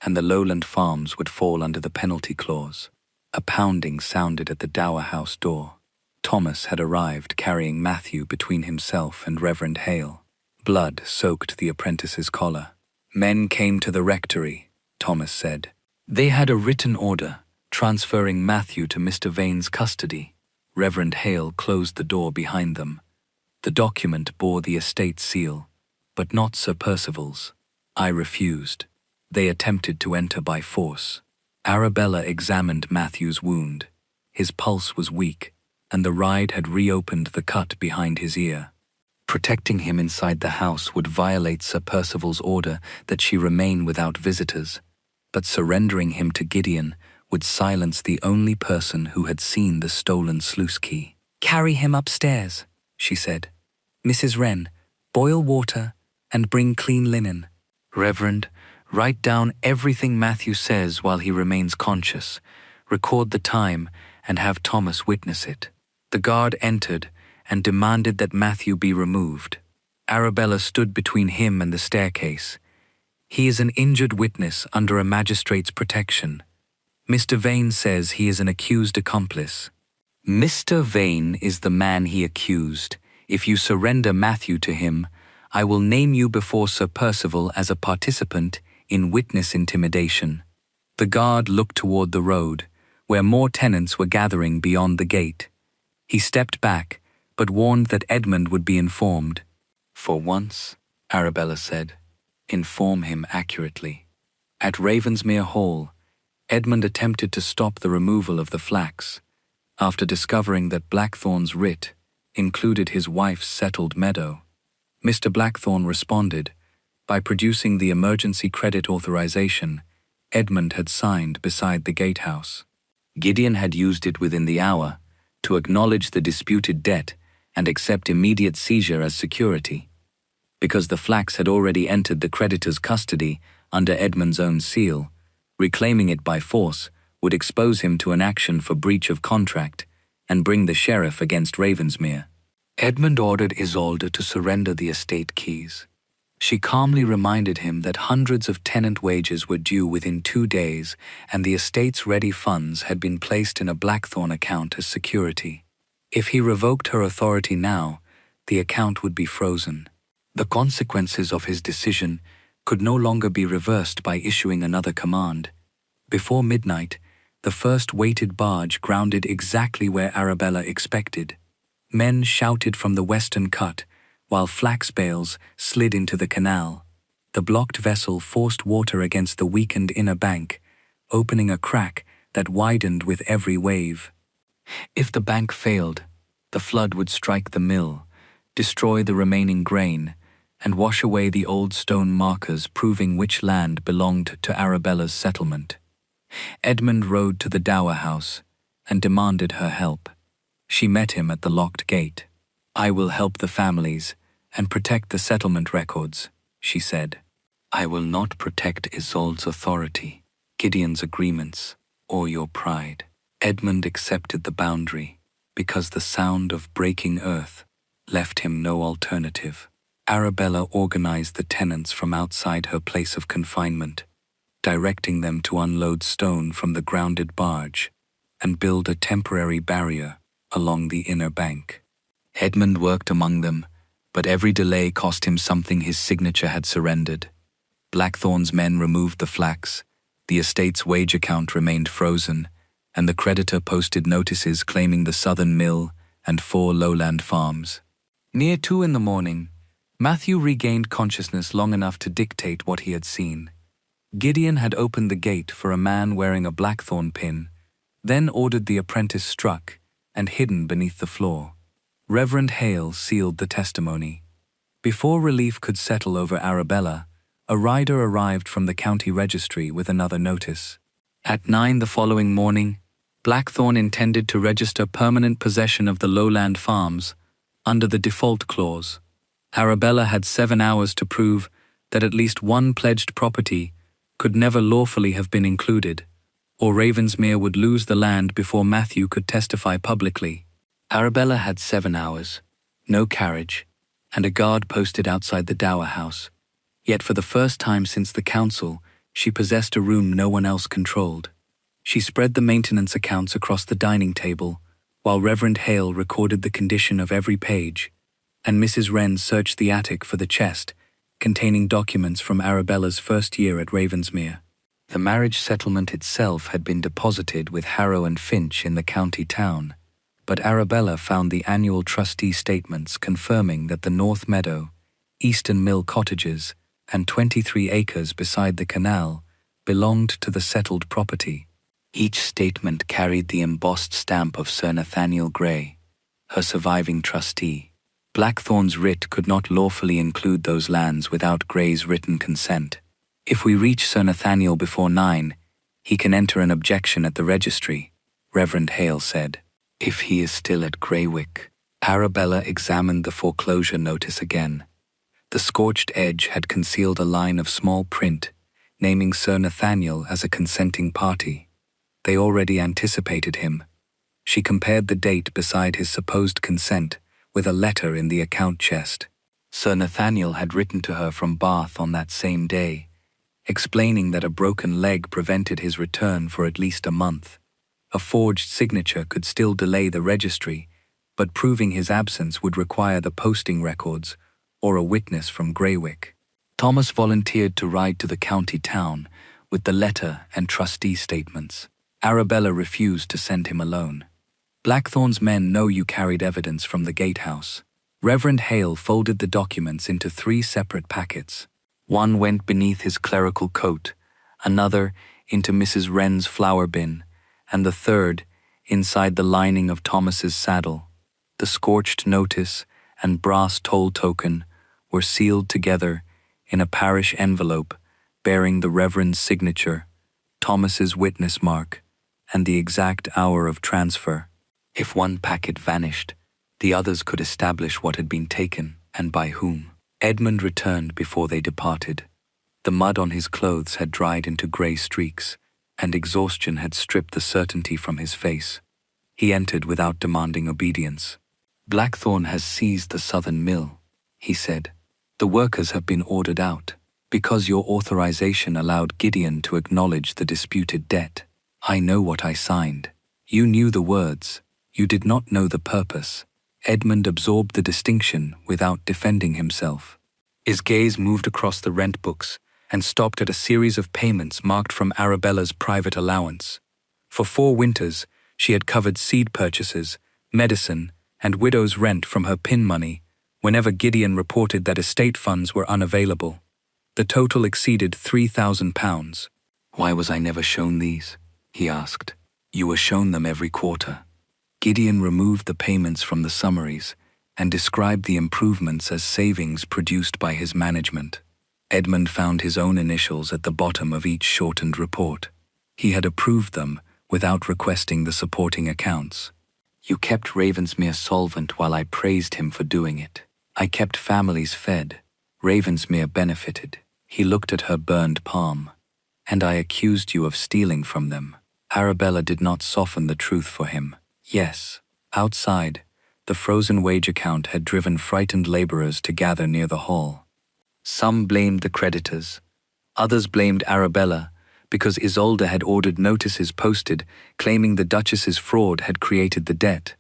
and the lowland farms would fall under the penalty clause. A pounding sounded at the dower house door. Thomas had arrived carrying Matthew between himself and Reverend Hale. Blood soaked the apprentice's collar. "Men came to the rectory," Thomas said. "They had a written order transferring Matthew to Mr. Vane's custody." Reverend Hale closed the door behind them. The document bore the estate seal, but not Sir Percival's. I refused. They attempted to enter by force. Arabella examined Matthew's wound. His pulse was weak, and the ride had reopened the cut behind his ear. Protecting him inside the house would violate Sir Percival's order that she remain without visitors, but surrendering him to Gideon would silence the only person who had seen the stolen sluice key. "Carry him upstairs," she said. "Mrs. Wren, boil water and bring clean linen. Reverend, write down everything Matthew says while he remains conscious, record the time, and have Thomas witness it." The guard entered and demanded that Matthew be removed. Arabella stood between him and the staircase. "He is an injured witness under a magistrate's protection. Mr. Vane says he is an accused accomplice." "Mr. Vane is the man he accused. If you surrender Matthew to him, I will name you before Sir Percival as a participant in witness intimidation." The guard looked toward the road, where more tenants were gathering beyond the gate. He stepped back, but warned that Edmund would be informed. "For once," Arabella said, "inform him accurately." At Ravensmere Hall, Edmund attempted to stop the removal of the flax, after discovering that Blackthorn's writ included his wife's settled meadow. Mr. Blackthorn responded by producing the emergency credit authorization Edmund had signed beside the gatehouse. Gideon had used it within the hour to acknowledge the disputed debt and accept immediate seizure as security. Because the flax had already entered the creditor's custody under Edmund's own seal, reclaiming it by force would expose him to an action for breach of contract and bring the sheriff against Ravensmere. Edmund ordered Isolde to surrender the estate keys. She calmly reminded him that hundreds of tenant wages were due within 2 days, and the estate's ready funds had been placed in a Blackthorn account as security. If he revoked her authority now, the account would be frozen. The consequences of his decision could no longer be reversed by issuing another command. Before midnight, the first weighted barge grounded exactly where Arabella expected. Men shouted from the western cut, while flax bales slid into the canal. The blocked vessel forced water against the weakened inner bank, opening a crack that widened with every wave. If the bank failed, the flood would strike the mill, destroy the remaining grain, and wash away the old stone markers proving which land belonged to Arabella's settlement. Edmund rode to the dower house and demanded her help. She met him at the locked gate. "I will help the families and protect the settlement records," she said. "I will not protect Isolde's authority, Gideon's agreements, or your pride." Edmund accepted the boundary because the sound of breaking earth left him no alternative. Arabella organized the tenants from outside her place of confinement, directing them to unload stone from the grounded barge and build a temporary barrier along the inner bank. Edmund worked among them, but every delay cost him something his signature had surrendered. Blackthorn's men removed the flax, the estate's wage account remained frozen, and the creditor posted notices claiming the southern mill and 4 lowland farms. Near 2 in the morning, Matthew regained consciousness long enough to dictate what he had seen. Gideon had opened the gate for a man wearing a blackthorn pin, then ordered the apprentice struck and hidden beneath the floor. Reverend Hale sealed the testimony. Before relief could settle over Arabella, a rider arrived from the county registry with another notice. At 9 the following morning, Blackthorn intended to register permanent possession of the lowland farms under the default clause. Arabella had 7 hours to prove that at least one pledged property could never lawfully have been included, or Ravensmere would lose the land before Matthew could testify publicly. Arabella had 7 hours, no carriage, and a guard posted outside the dower house. Yet for the first time since the council, she possessed a room no one else controlled. She spread the maintenance accounts across the dining table, while Reverend Hale recorded the condition of every page, and Mrs. Wren searched the attic for the chest containing documents from Arabella's first year at Ravensmere. The marriage settlement itself had been deposited with Harrow and Finch in the county town, but Arabella found the annual trustee statements confirming that the North Meadow, Eastern Mill cottages, and 23 acres beside the canal belonged to the settled property. Each statement carried the embossed stamp of Sir Nathaniel Grey, her surviving trustee. Blackthorn's writ could not lawfully include those lands without Grey's written consent. "If we reach Sir Nathaniel before 9, he can enter an objection at the registry," Reverend Hale said. "If he is still at Greywick." Arabella examined the foreclosure notice again. The scorched edge had concealed a line of small print, naming Sir Nathaniel as a consenting party. They already anticipated him. She compared the date beside his supposed consent with a letter in the account chest. Sir Nathaniel had written to her from Bath on that same day, explaining that a broken leg prevented his return for at least a month. A forged signature could still delay the registry, but proving his absence would require the posting records or a witness from Greywick. Thomas volunteered to ride to the county town with the letter and trustee statements. Arabella refused to send him alone. Blackthorn's men know you carried evidence from the gatehouse. Reverend Hale folded the documents into 3 separate packets. One went beneath his clerical coat, another into Mrs. Wren's flour bin, and the third inside the lining of Thomas's saddle. The scorched notice and brass toll token were sealed together in a parish envelope bearing the Reverend's signature, Thomas's witness mark, and the exact hour of transfer. If one packet vanished, the others could establish what had been taken and by whom. Edmund returned before they departed. The mud on his clothes had dried into grey streaks, and exhaustion had stripped the certainty from his face. He entered without demanding obedience. "Blackthorn has seized the southern mill," he said. "The workers have been ordered out, because your authorization allowed Gideon to acknowledge the disputed debt. I know what I signed. You knew the words. You did not know the purpose." Edmund absorbed the distinction without defending himself. His gaze moved across the rent books and stopped at a series of payments marked from Arabella's private allowance. For 4 winters, she had covered seed purchases, medicine, and widow's rent from her pin money whenever Gideon reported that estate funds were unavailable. The total exceeded £3,000. "Why was I never shown these?" he asked. "You were shown them every quarter." Gideon removed the payments from the summaries and described the improvements as savings produced by his management. Edmund found his own initials at the bottom of each shortened report. He had approved them without requesting the supporting accounts. "You kept Ravensmere solvent while I praised him for doing it. I kept families fed. Ravensmere benefited." He looked at her burned palm. "And I accused you of stealing from them." Arabella did not soften the truth for him. Yes, outside, the frozen wage account had driven frightened laborers to gather near the hall. Some blamed the creditors. Others blamed Arabella because Isolde had ordered notices posted claiming the duchess's fraud had created the debt.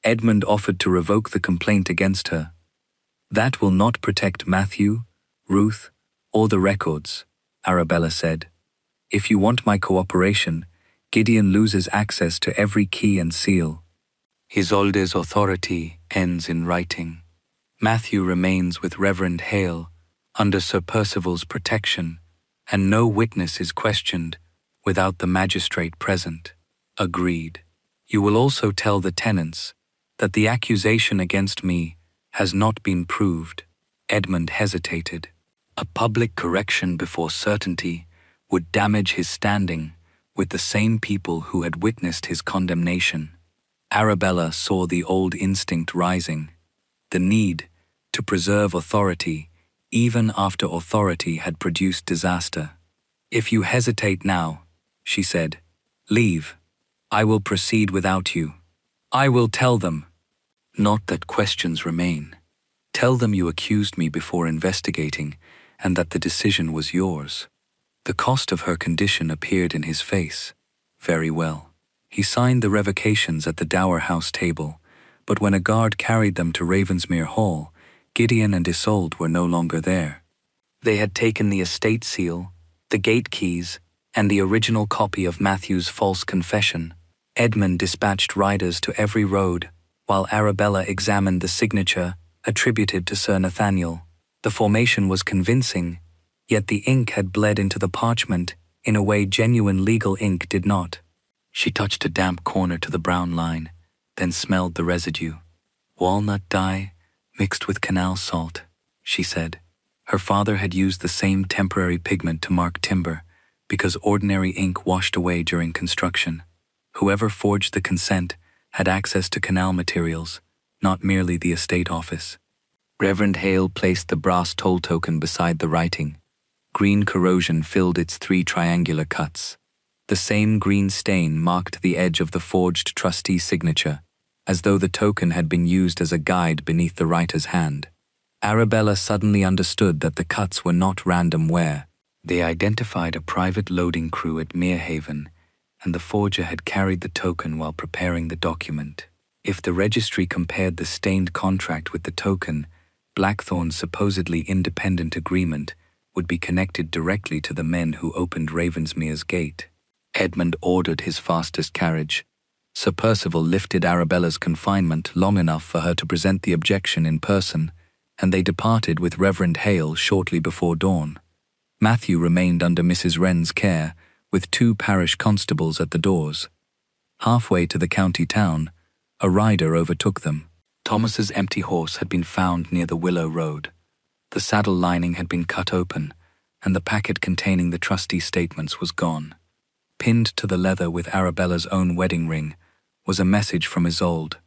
Edmund offered to revoke the complaint against her. "That will not protect Matthew, Ruth, or the records," Arabella said. "If you want my cooperation, Gideon loses access to every key and seal. Isolde's authority ends in writing. Matthew remains with Reverend Hale under Sir Percival's protection, and no witness is questioned without the magistrate present." "Agreed. You will also tell the tenants that the accusation against me has not been proved." Edmund hesitated. A public correction before certainty would damage his standing with the same people who had witnessed his condemnation. Arabella saw the old instinct rising, the need to preserve authority even after authority had produced disaster. "If you hesitate now," she said, "leave. I will proceed without you. I will tell them. Not that questions remain. Tell them you accused me before investigating and that the decision was yours." The cost of her condition appeared in his face. Very well. He signed the revocations at the Dower House table, but when a guard carried them to Ravensmere Hall, Gideon and Isolde were no longer there. They had taken the estate seal, the gate keys, and the original copy of Matthew's false confession. Edmund dispatched riders to every road, while Arabella examined the signature attributed to Sir Nathaniel. The formation was convincing, yet the ink had bled into the parchment in a way genuine legal ink did not. She touched a damp corner to the brown line, then smelled the residue. "Walnut dye mixed with canal salt," she said. Her father had used the same temporary pigment to mark timber, because ordinary ink washed away during construction. Whoever forged the consent had access to canal materials, not merely the estate office. Reverend Hale placed the brass toll token beside the writing. Green corrosion filled its 3 triangular cuts. The same green stain marked the edge of the forged trustee signature, as though the token had been used as a guide beneath the writer's hand. Arabella suddenly understood that the cuts were not random wear. They identified a private loading crew at Merehaven, and the forger had carried the token while preparing the document. If the registry compared the stained contract with the token, Blackthorn's supposedly independent agreement would be connected directly to the men who opened Ravensmere's gate. Edmund ordered his fastest carriage. Sir Percival lifted Arabella's confinement long enough for her to present the objection in person, and they departed with Reverend Hale shortly before dawn. Matthew remained under Mrs. Wren's care, with 2 parish constables at the doors. Halfway to the county town, a rider overtook them. Thomas's empty horse had been found near the Willow Road. The saddle lining had been cut open, and the packet containing the trustees' statements was gone. Pinned to the leather with Arabella's own wedding ring was a message from Isolde: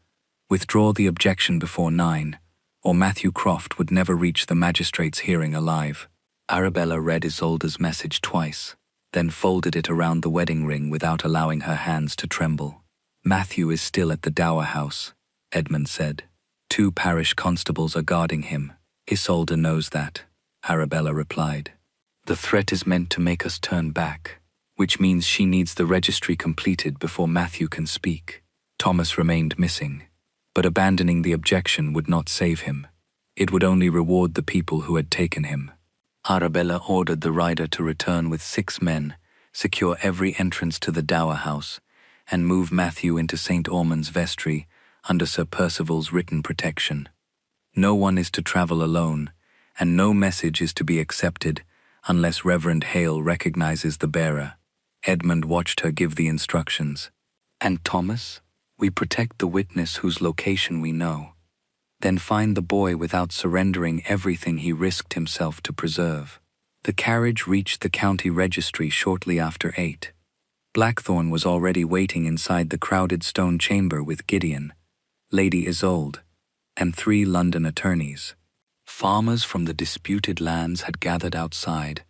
"Withdraw the objection before 9, or Matthew Croft would never reach the magistrate's hearing alive." Arabella read Isolde's message twice, then folded it around the wedding ring without allowing her hands to tremble. "Matthew is still at the Dower House," Edmund said. "2 parish constables are guarding him. Isolde knows that," Arabella replied. "The threat is meant to make us turn back, which means she needs the registry completed before Matthew can speak." Thomas remained missing, but abandoning the objection would not save him. It would only reward the people who had taken him. Arabella ordered the rider to return with 6 men, secure every entrance to the Dower House, and move Matthew into St. Ormond's vestry under Sir Percival's written protection. No one is to travel alone, and no message is to be accepted unless Reverend Hale recognizes the bearer. Edmund watched her give the instructions. "And Thomas, we protect the witness whose location we know. Then find the boy without surrendering everything he risked himself to preserve." The carriage reached the county registry shortly after 8. Blackthorn was already waiting inside the crowded stone chamber with Gideon, Lady Isolde, and 3 London attorneys. Farmers from the disputed lands had gathered outside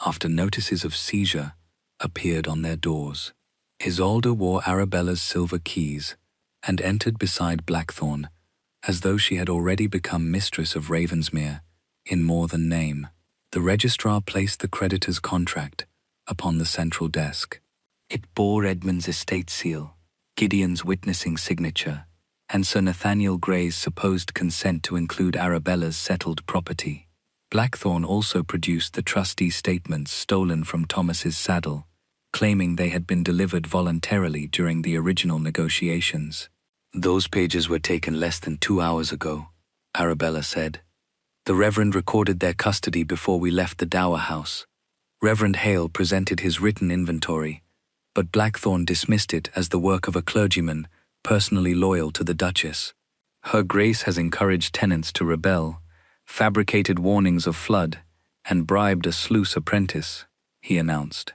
after notices of seizure appeared on their doors. Isolde wore Arabella's silver keys and entered beside Blackthorn, as though she had already become mistress of Ravensmere in more than name. The registrar placed the creditor's contract upon the central desk. It bore Edmund's estate seal, Gideon's witnessing signature, and Sir Nathaniel Gray's supposed consent to include Arabella's settled property. Blackthorn also produced the trustees' statements stolen from Thomas's saddle, claiming they had been delivered voluntarily during the original negotiations. "Those pages were taken less than 2 hours ago," Arabella said. "The Reverend recorded their custody before we left the Dower House." Reverend Hale presented his written inventory, but Blackthorn dismissed it as the work of a clergyman personally loyal to the Duchess. "Her Grace has encouraged tenants to rebel, fabricated warnings of flood, and bribed a sluice apprentice," he announced.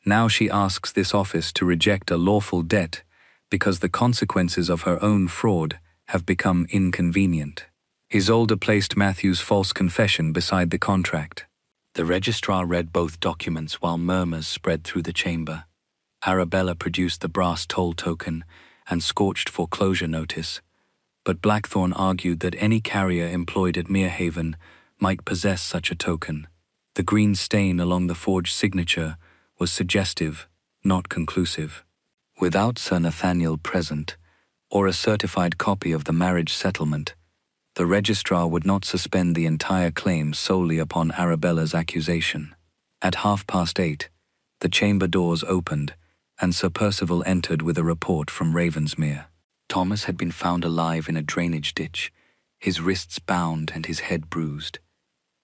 "Now she asks this office to reject a lawful debt because the consequences of her own fraud have become inconvenient." Isolde placed Matthew's false confession beside the contract. The registrar read both documents while murmurs spread through the chamber. Arabella produced the brass toll token and scorched foreclosure notice, but Blackthorn argued that any carrier employed at Merehaven might possess such a token. The green stain along the forged signature was suggestive, not conclusive. Without Sir Nathaniel present, or a certified copy of the marriage settlement, the registrar would not suspend the entire claim solely upon Arabella's accusation. At 8:30, the chamber doors opened, and Sir Percival entered with a report from Ravensmere. Thomas had been found alive in a drainage ditch, his wrists bound and his head bruised.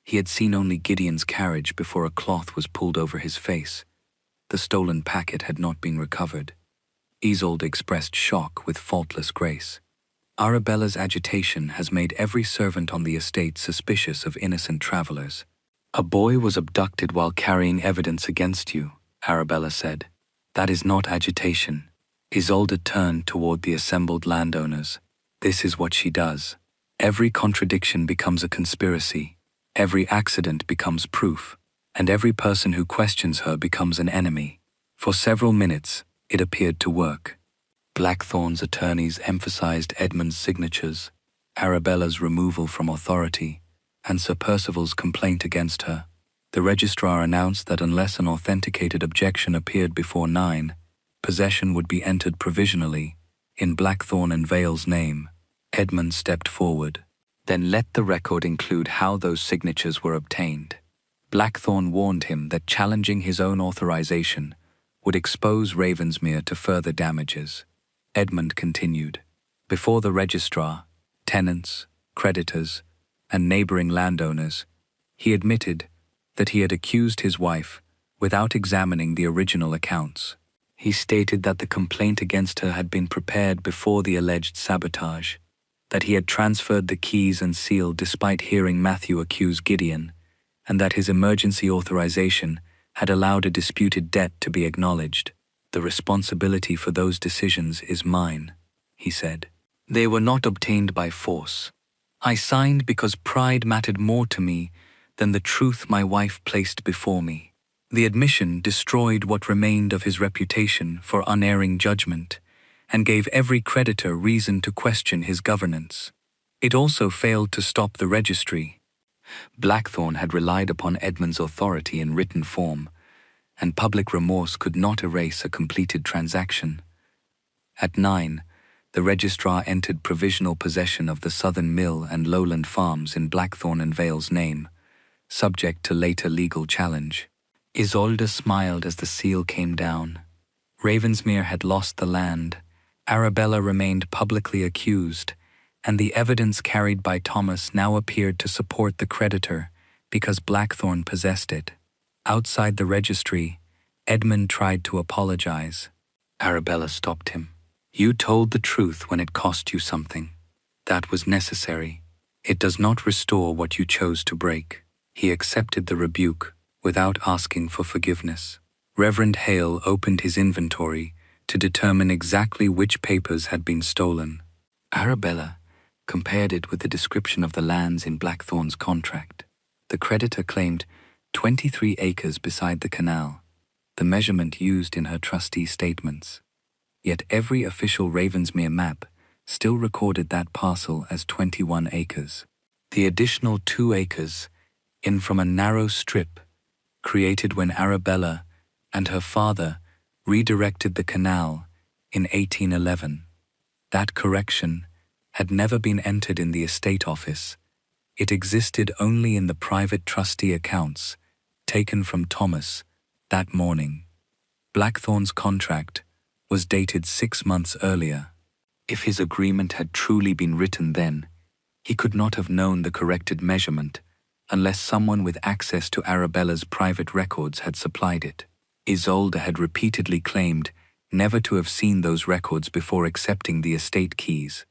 He had seen only Gideon's carriage before a cloth was pulled over his face. The stolen packet had not been recovered. Isolde expressed shock with faultless grace. "Arabella's agitation has made every servant on the estate suspicious of innocent travelers. A boy was abducted while carrying evidence against you," Arabella said. "That is not agitation." Isolde turned toward the assembled landowners. "This is what she does. Every contradiction becomes a conspiracy, every accident becomes proof, and every person who questions her becomes an enemy." For several minutes, it appeared to work. Blackthorn's attorneys emphasized Edmund's signatures, Arabella's removal from authority, and Sir Percival's complaint against her. The registrar announced that unless an authenticated objection appeared before 9, possession would be entered provisionally, In Blackthorn and Vale's name, Edmund stepped forward. Then let the record include how those signatures were obtained. Blackthorn warned him that challenging his own authorization would expose Ravensmere to further damages. Edmund continued. Before the registrar, tenants, creditors, and neighboring landowners, he admitted that he had accused his wife without examining the original accounts. He stated that the complaint against her had been prepared before the alleged sabotage, that he had transferred the keys and seal despite hearing Matthew accuse Gideon, and that his emergency authorization had allowed a disputed debt to be acknowledged. The responsibility for those decisions is mine, he said. They were not obtained by force. I signed because pride mattered more to me than the truth my wife placed before me. The admission destroyed what remained of his reputation for unerring judgment and gave every creditor reason to question his governance. It also failed to stop the registry. Blackthorn had relied upon Edmund's authority in written form, and public remorse could not erase a completed transaction. At 9, the registrar entered provisional possession of the Southern Mill and Lowland Farms in Blackthorn and Vale's name, subject to later legal challenge. Isolde smiled as the seal came down. Ravensmere had lost the land, Arabella remained publicly accused, and the evidence carried by Thomas now appeared to support the creditor because Blackthorn possessed it. Outside the registry, Edmund tried to apologize. Arabella stopped him. You told the truth when it cost you something. That was necessary. It does not restore what you chose to break. He accepted the rebuke without asking for forgiveness. Reverend Hale opened his inventory to determine exactly which papers had been stolen. Arabella compared it with the description of the lands in Blackthorn's contract. The creditor claimed 23 acres beside the canal, the measurement used in her trustee statements. Yet every official Ravensmere map still recorded that parcel as 21 acres. The additional 2 acres in from a narrow strip created when Arabella and her father redirected the canal in 1811. That correction had never been entered in the estate office. It existed only in the private trustee accounts taken from Thomas that morning. Blackthorn's contract was dated 6 months earlier. If his agreement had truly been written then, he could not have known the corrected measurement unless someone with access to Arabella's private records had supplied it. Isolde had repeatedly claimed never to have seen those records before accepting the estate keys.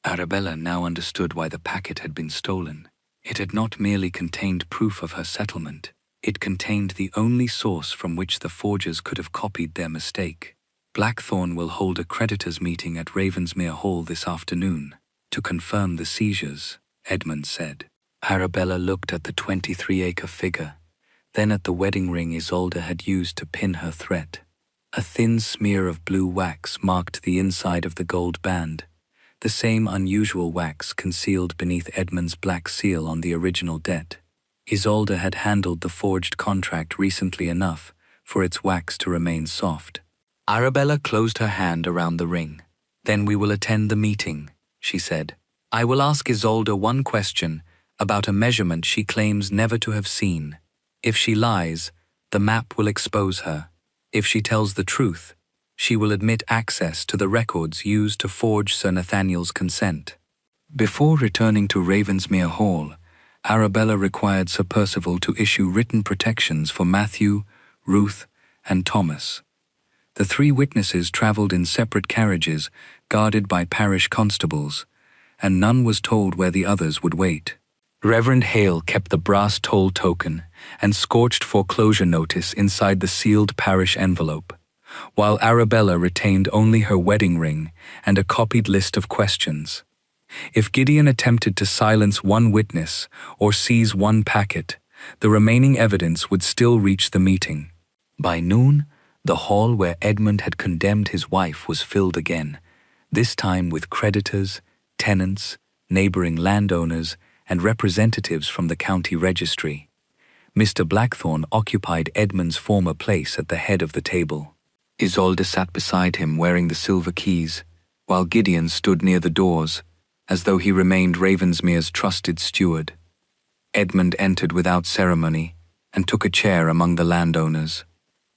Arabella now understood why the packet had been stolen. It had not merely contained proof of her settlement, it contained the only source from which the forgers could have copied their mistake. Blackthorn will hold a creditors' meeting at Ravensmere Hall this afternoon to confirm the seizures, Edmund said. Arabella looked at the 23-acre figure, then at the wedding ring Isolde had used to pin her threat. A thin smear of blue wax marked the inside of the gold band, the same unusual wax concealed beneath Edmund's black seal on the original debt. Isolde had handled the forged contract recently enough for its wax to remain soft. Arabella closed her hand around the ring. Then we will attend the meeting, she said. I will ask Isolde one question about a measurement she claims never to have seen. If she lies, the map will expose her. If she tells the truth, she will admit access to the records used to forge Sir Nathaniel's consent. Before returning to Ravensmere Hall, Arabella required Sir Percival to issue written protections for Matthew, Ruth, and Thomas. The 3 witnesses travelled in separate carriages guarded by parish constables, and none was told where the others would wait. Reverend Hale kept the brass toll token and scorched foreclosure notice inside the sealed parish envelope, while Arabella retained only her wedding ring and a copied list of questions. If Gideon attempted to silence one witness or seize one packet, the remaining evidence would still reach the meeting. By noon, the hall where Edmund had condemned his wife was filled again, this time with creditors, tenants, neighboring landowners, and representatives from the county registry. Mr. Blackthorn occupied Edmund's former place at the head of the table. Isolde sat beside him wearing the silver keys, while Gideon stood near the doors, as though he remained Ravensmere's trusted steward. Edmund entered without ceremony and took a chair among the landowners.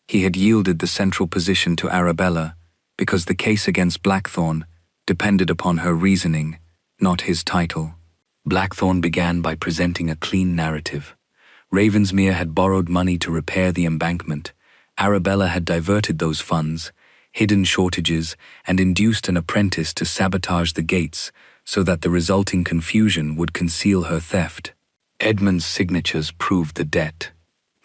He had yielded the central position to Arabella because the case against Blackthorne depended upon her reasoning, not his title. Blackthorne began by presenting a clean narrative. Ravensmere had borrowed money to repair the embankment. Arabella had diverted those funds, hidden shortages, and induced an apprentice to sabotage the gates so that the resulting confusion would conceal her theft. Edmund's signatures proved the debt.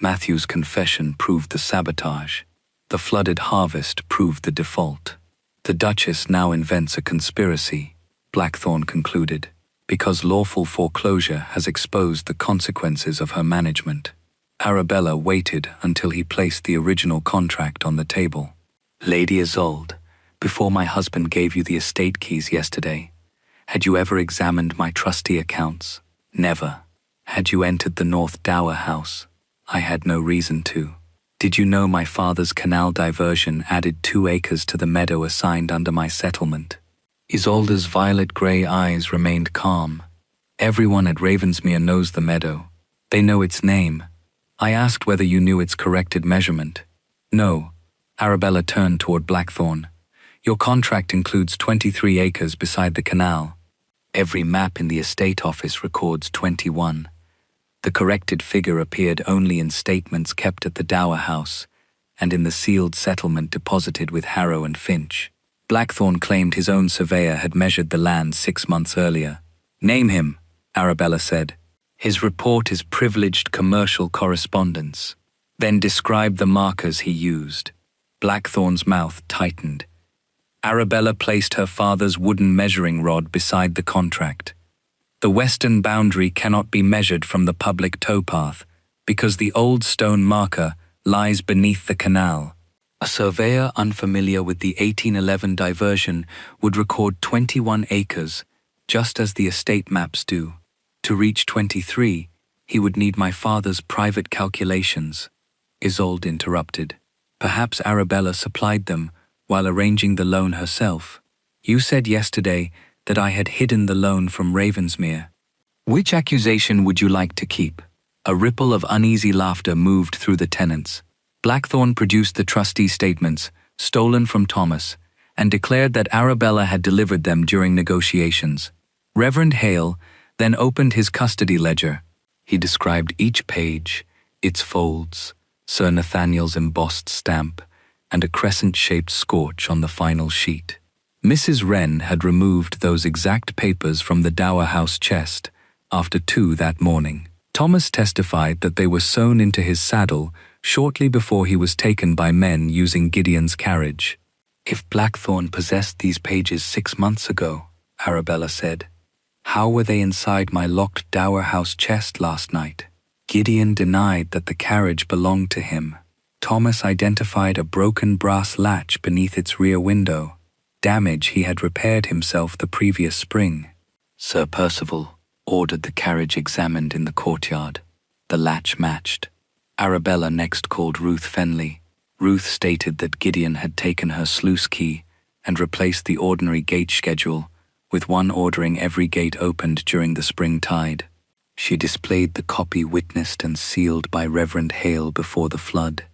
Matthew's confession proved the sabotage. The flooded harvest proved the default. The Duchess now invents a conspiracy, Blackthorne concluded, because lawful foreclosure has exposed the consequences of her management. Arabella waited until he placed the original contract on the table. Lady Isolde, before my husband gave you the estate keys yesterday, had you ever examined my trustee accounts? Never. Had you entered the North Dower House? I had no reason to. Did you know my father's canal diversion added 2 acres to the meadow assigned under my settlement? Isolde's violet-grey eyes remained calm. Everyone at Ravensmere knows the meadow. They know its name. I asked whether you knew its corrected measurement. No. Arabella turned toward Blackthorne. Your contract includes 23 acres beside the canal. Every map in the estate office records 21. The corrected figure appeared only in statements kept at the Dower House and in the sealed settlement deposited with Harrow and Finch. Blackthorne claimed his own surveyor had measured the land 6 months earlier. Name him, Arabella said. His report is privileged commercial correspondence. Then describe the markers he used. Blackthorne's mouth tightened. Arabella placed her father's wooden measuring rod beside the contract. The western boundary cannot be measured from the public towpath because the old stone marker lies beneath the canal. A surveyor unfamiliar with the 1811 diversion would record 21 acres, just as the estate maps do. To reach 23, he would need my father's private calculations. Isolde interrupted. Perhaps Arabella supplied them while arranging the loan herself. You said yesterday that I had hidden the loan from Ravensmere. Which accusation would you like to keep? A ripple of uneasy laughter moved through the tenants. Blackthorne produced the trustee statements, stolen from Thomas, and declared that Arabella had delivered them during negotiations. Reverend Hale then opened his custody ledger. He described each page, its folds, Sir Nathaniel's embossed stamp, and a crescent-shaped scorch on the final sheet. Mrs. Wren had removed those exact papers from the Dower House chest after 2 that morning. Thomas testified that they were sewn into his saddle shortly before he was taken by men using Gideon's carriage. If Blackthorne possessed these pages 6 months ago, Arabella said, how were they inside my locked Dower House chest last night? Gideon denied that the carriage belonged to him. Thomas identified a broken brass latch beneath its rear window, damage he had repaired himself the previous spring. Sir Percival ordered the carriage examined in the courtyard. The latch matched. Arabella next called Ruth Fenley. Ruth stated that Gideon had taken her sluice key and replaced the ordinary gate schedule with one ordering every gate opened during the spring tide. She displayed the copy witnessed and sealed by Reverend Hale before the flood.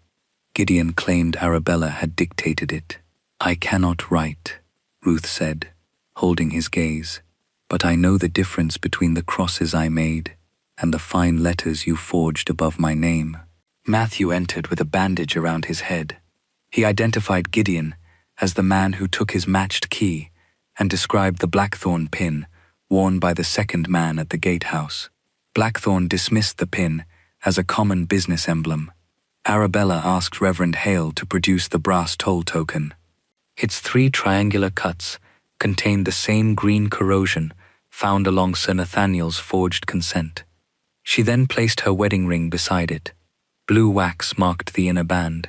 Gideon claimed Arabella had dictated it. I cannot write, Ruth said, holding his gaze, but I know the difference between the crosses I made and the fine letters you forged above my name. Matthew entered with a bandage around his head. He identified Gideon as the man who took his matched key and described the Blackthorne pin worn by the second man at the gatehouse. Blackthorne dismissed the pin as a common business emblem. Arabella asked Reverend Hale to produce the brass toll token. Its 3 triangular cuts contained the same green corrosion found along Sir Nathaniel's forged consent. She then placed her wedding ring beside it. Blue wax marked the inner band.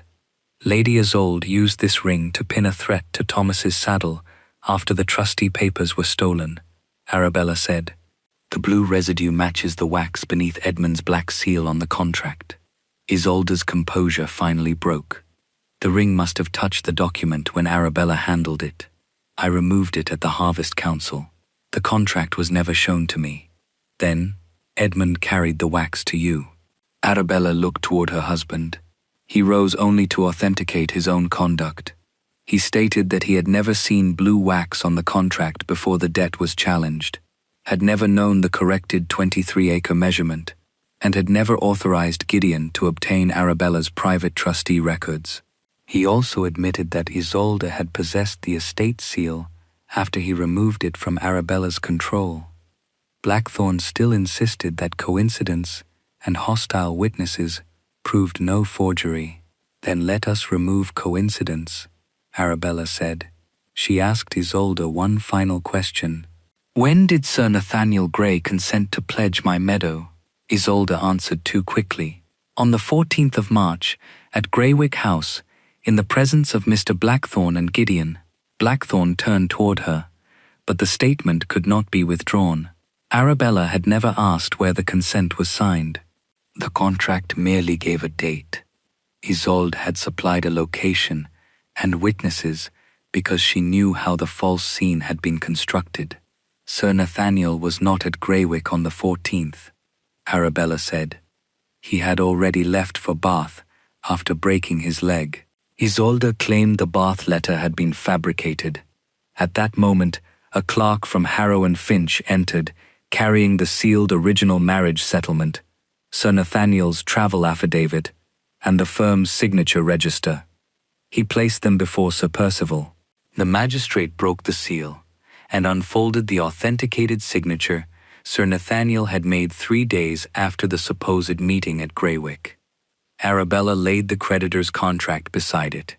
Lady Isolde used this ring to pin a threat to Thomas's saddle after the trustee papers were stolen, Arabella said. The blue residue matches the wax beneath Edmund's black seal on the contract. Isolde's composure finally broke. The ring must have touched the document when Arabella handled it. I removed it at the Harvest Council. The contract was never shown to me. Then, Edmund carried the wax to you." Arabella looked toward her husband. He rose only to authenticate his own conduct. He stated that he had never seen blue wax on the contract before the debt was challenged, had never known the corrected 23-acre measurement, and had never authorized Gideon to obtain Arabella's private trustee records. He also admitted that Isolde had possessed the estate seal after he removed it from Arabella's control. Blackthorne still insisted that coincidence and hostile witnesses proved no forgery. "Then let us remove coincidence," Arabella said. She asked Isolde one final question. "When did Sir Nathaniel Grey consent to pledge my meadow?" Isolde answered too quickly. "On the 14th of March, at Greywick House, in the presence of Mr. Blackthorne and Gideon." Blackthorne turned toward her, but the statement could not be withdrawn. Arabella had never asked where the consent was signed. The contract merely gave a date. Isolde had supplied a location and witnesses because she knew how the false scene had been constructed. "Sir Nathaniel was not at Greywick on the 14th, Arabella said. "He had already left for Bath after breaking his leg." Isolde claimed the Bath letter had been fabricated. At that moment, a clerk from Harrow and Finch entered, carrying the sealed original marriage settlement, Sir Nathaniel's travel affidavit, and the firm's signature register. He placed them before Sir Percival. The magistrate broke the seal and unfolded the authenticated signature Sir Nathaniel had made 3 days after the supposed meeting at Greywick. Arabella laid the creditor's contract beside it.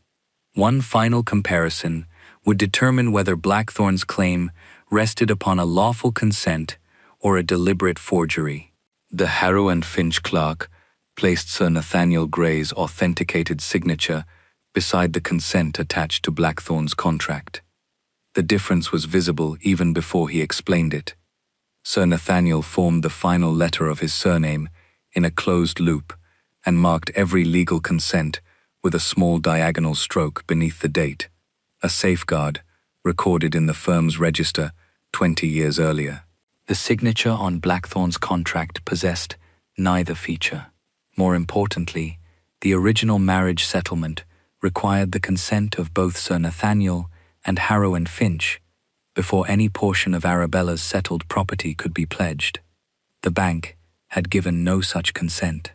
One final comparison would determine whether Blackthorne's claim rested upon a lawful consent or a deliberate forgery. The Harrow and Finch clerk placed Sir Nathaniel Grey's authenticated signature beside the consent attached to Blackthorne's contract. The difference was visible even before he explained it. Sir Nathaniel formed the final letter of his surname in a closed loop and marked every legal consent with a small diagonal stroke beneath the date, a safeguard recorded in the firm's register 20 years earlier. The signature on Blackthorne's contract possessed neither feature. More importantly, the original marriage settlement required the consent of both Sir Nathaniel and Harrow and Finch before any portion of Arabella's settled property could be pledged. The bank had given no such consent.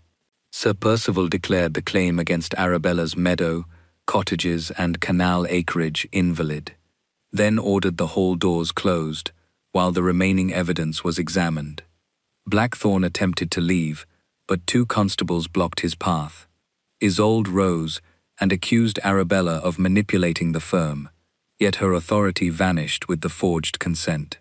Sir Percival declared the claim against Arabella's meadow, cottages, and canal acreage invalid, then ordered the hall doors closed while the remaining evidence was examined. Blackthorne attempted to leave, but 2 constables blocked his path. Isolde rose and accused Arabella of manipulating the firm, yet her authority vanished with the forged consent.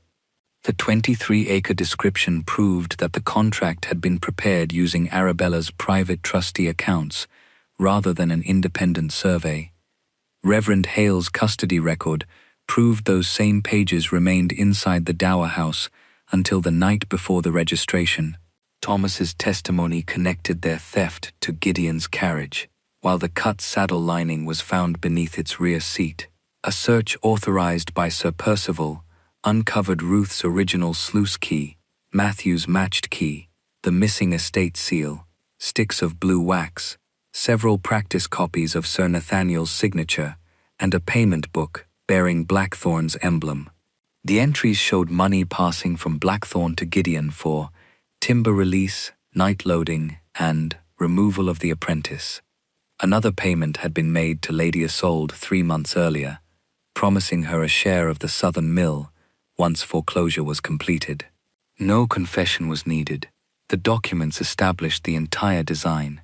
The 23-acre description proved that the contract had been prepared using Arabella's private trustee accounts rather than an independent survey. Reverend Hale's custody record proved those same pages remained inside the dower house until the night before the registration. Thomas's testimony connected their theft to Gideon's carriage, while the cut saddle lining was found beneath its rear seat. A search authorized by Sir Percival uncovered Ruth's original sluice key, Matthew's matched key, the missing estate seal, sticks of blue wax, several practice copies of Sir Nathaniel's signature, and a payment book bearing Blackthorne's emblem. The entries showed money passing from Blackthorne to Gideon for timber release, night loading, and removal of the apprentice. Another payment had been made to Lady Isolde 3 months earlier, promising her a share of the southern mill once foreclosure was completed. No confession was needed. The documents established the entire design.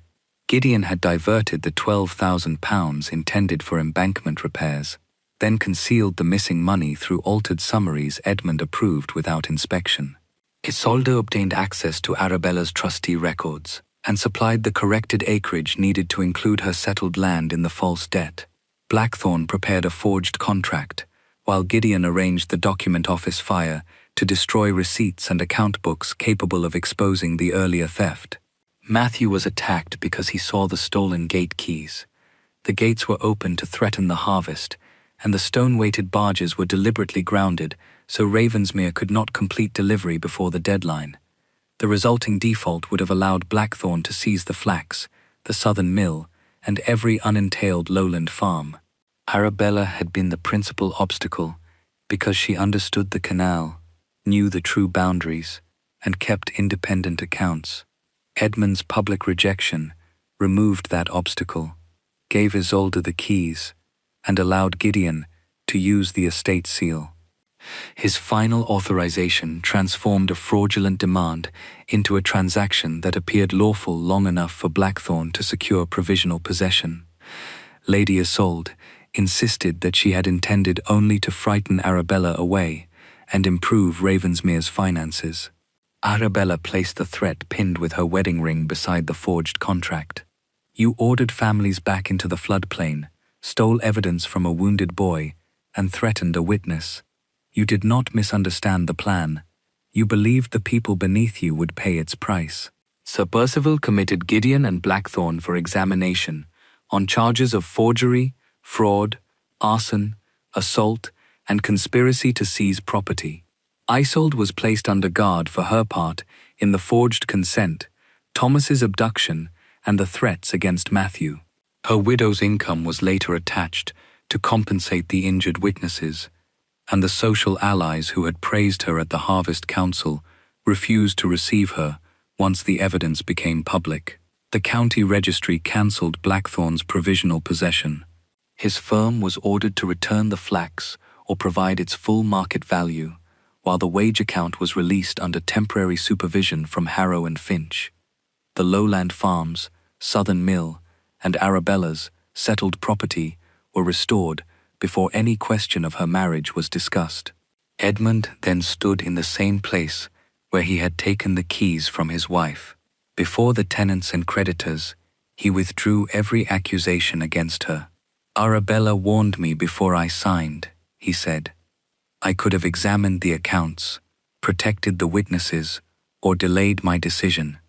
Gideon had diverted the £12,000 intended for embankment repairs, then concealed the missing money through altered summaries Edmund approved without inspection. Isolde obtained access to Arabella's trustee records and supplied the corrected acreage needed to include her settled land in the false debt. Blackthorne prepared a forged contract, while Gideon arranged the document office fire to destroy receipts and account books capable of exposing the earlier theft. Matthew was attacked because he saw the stolen gate keys. The gates were open to threaten the harvest, and the stone-weighted barges were deliberately grounded so Ravensmere could not complete delivery before the deadline. The resulting default would have allowed Blackthorn to seize the flax, the southern mill, and every unentailed lowland farm. Arabella had been the principal obstacle because she understood the canal, knew the true boundaries, and kept independent accounts. Edmund's public rejection removed that obstacle, gave Isolde the keys, and allowed Gideon to use the estate seal. His final authorization transformed a fraudulent demand into a transaction that appeared lawful long enough for Blackthorn to secure provisional possession. Lady Isolde insisted that she had intended only to frighten Arabella away and improve Ravensmere's finances. Arabella placed the threat pinned with her wedding ring beside the forged contract. You ordered families back into the floodplain, stole evidence from a wounded boy, and threatened a witness. You did not misunderstand the plan. You believed the people beneath you would pay its price. Sir Percival committed Gideon and Blackthorn for examination on charges of forgery, fraud, arson, assault, and conspiracy to seize property. Isolde was placed under guard for her part in the forged consent, Thomas's abduction, and the threats against Matthew. Her widow's income was later attached to compensate the injured witnesses, and the social allies who had praised her at the Harvest Council refused to receive her once the evidence became public. The county registry cancelled Blackthorn's provisional possession. His firm was ordered to return the flax or provide its full market value, while the wage account was released under temporary supervision from Harrow and Finch. The lowland farms, Southern Mill, and Arabella's settled property were restored before any question of her marriage was discussed. Edmund then stood in the same place where he had taken the keys from his wife. Before the tenants and creditors, he withdrew every accusation against her. Arabella warned me before I signed, he said. I could have examined the accounts, protected the witnesses, or delayed my decision.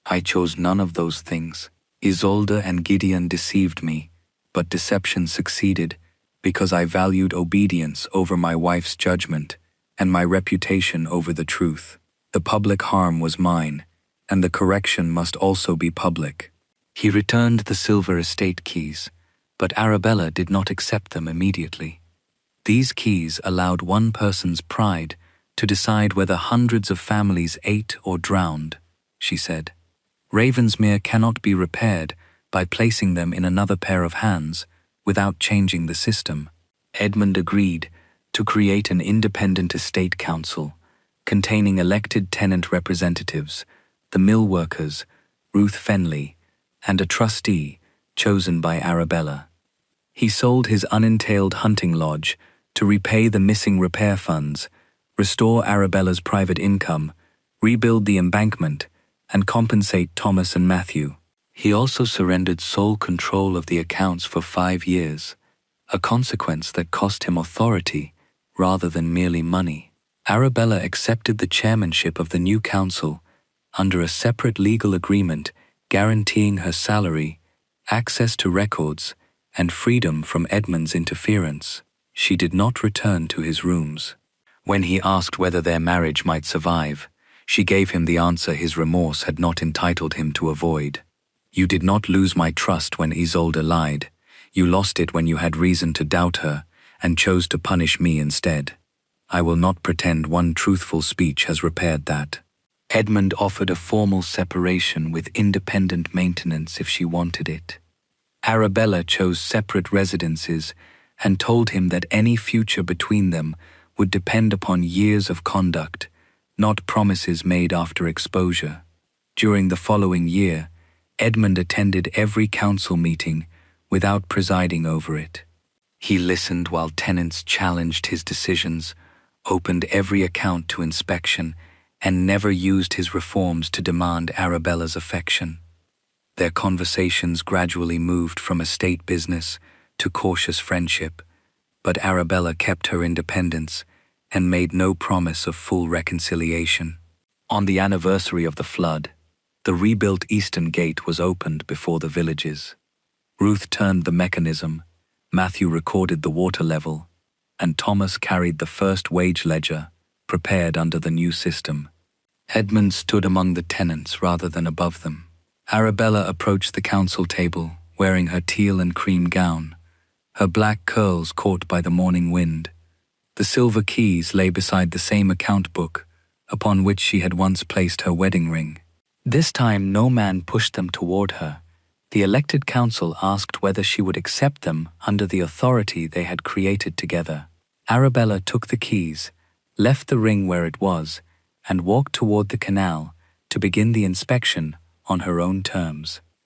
I chose none of those things. Isolde and Gideon deceived me, but deception succeeded because I valued obedience over my wife's judgment and my reputation over the truth. The public harm was mine, and the correction must also be public. He returned the silver estate keys, but Arabella did not accept them immediately. These keys allowed one person's pride to decide whether hundreds of families ate or drowned, she said. Ravensmere cannot be repaired by placing them in another pair of hands without changing the system. Edmund agreed to create an independent estate council containing elected tenant representatives, the mill workers, Ruth Fenley, and a trustee chosen by Arabella. He sold his unentailed hunting lodge to repay the missing repair funds, restore Arabella's private income, rebuild the embankment, and compensate Thomas and Matthew. He also surrendered sole control of the accounts for 5 years, a consequence that cost him authority rather than merely money. Arabella accepted the chairmanship of the new council under a separate legal agreement guaranteeing her salary, access to records, and freedom from Edmund's interference. She did not return to his rooms. When he asked whether their marriage might survive, she gave him the answer his remorse had not entitled him to avoid. You did not lose my trust when Isolde lied. You lost it when you had reason to doubt her and chose to punish me instead. I will not pretend one truthful speech has repaired that. Edmund offered a formal separation with independent maintenance if she wanted it. Arabella chose separate residences and told him that any future between them would depend upon years of conduct, not promises made after exposure. During the following year, Edmund attended every council meeting without presiding over it. He listened while tenants challenged his decisions, opened every account to inspection, and never used his reforms to demand Arabella's affection. Their conversations gradually moved from estate business to cautious friendship, but Arabella kept her independence and made no promise of full reconciliation. On the anniversary of the flood, the rebuilt eastern gate was opened before the villages. Ruth turned the mechanism, Matthew recorded the water level, and Thomas carried the first wage ledger, prepared under the new system. Edmund stood among the tenants rather than above them. Arabella approached the council table, wearing her teal and cream gown, her black curls caught by the morning wind. The silver keys lay beside the same account book, upon which she had once placed her wedding ring. This time no man pushed them toward her. The elected council asked whether she would accept them under the authority they had created together. Arabella took the keys, left the ring where it was, and walked toward the canal to begin the inspection on her own terms.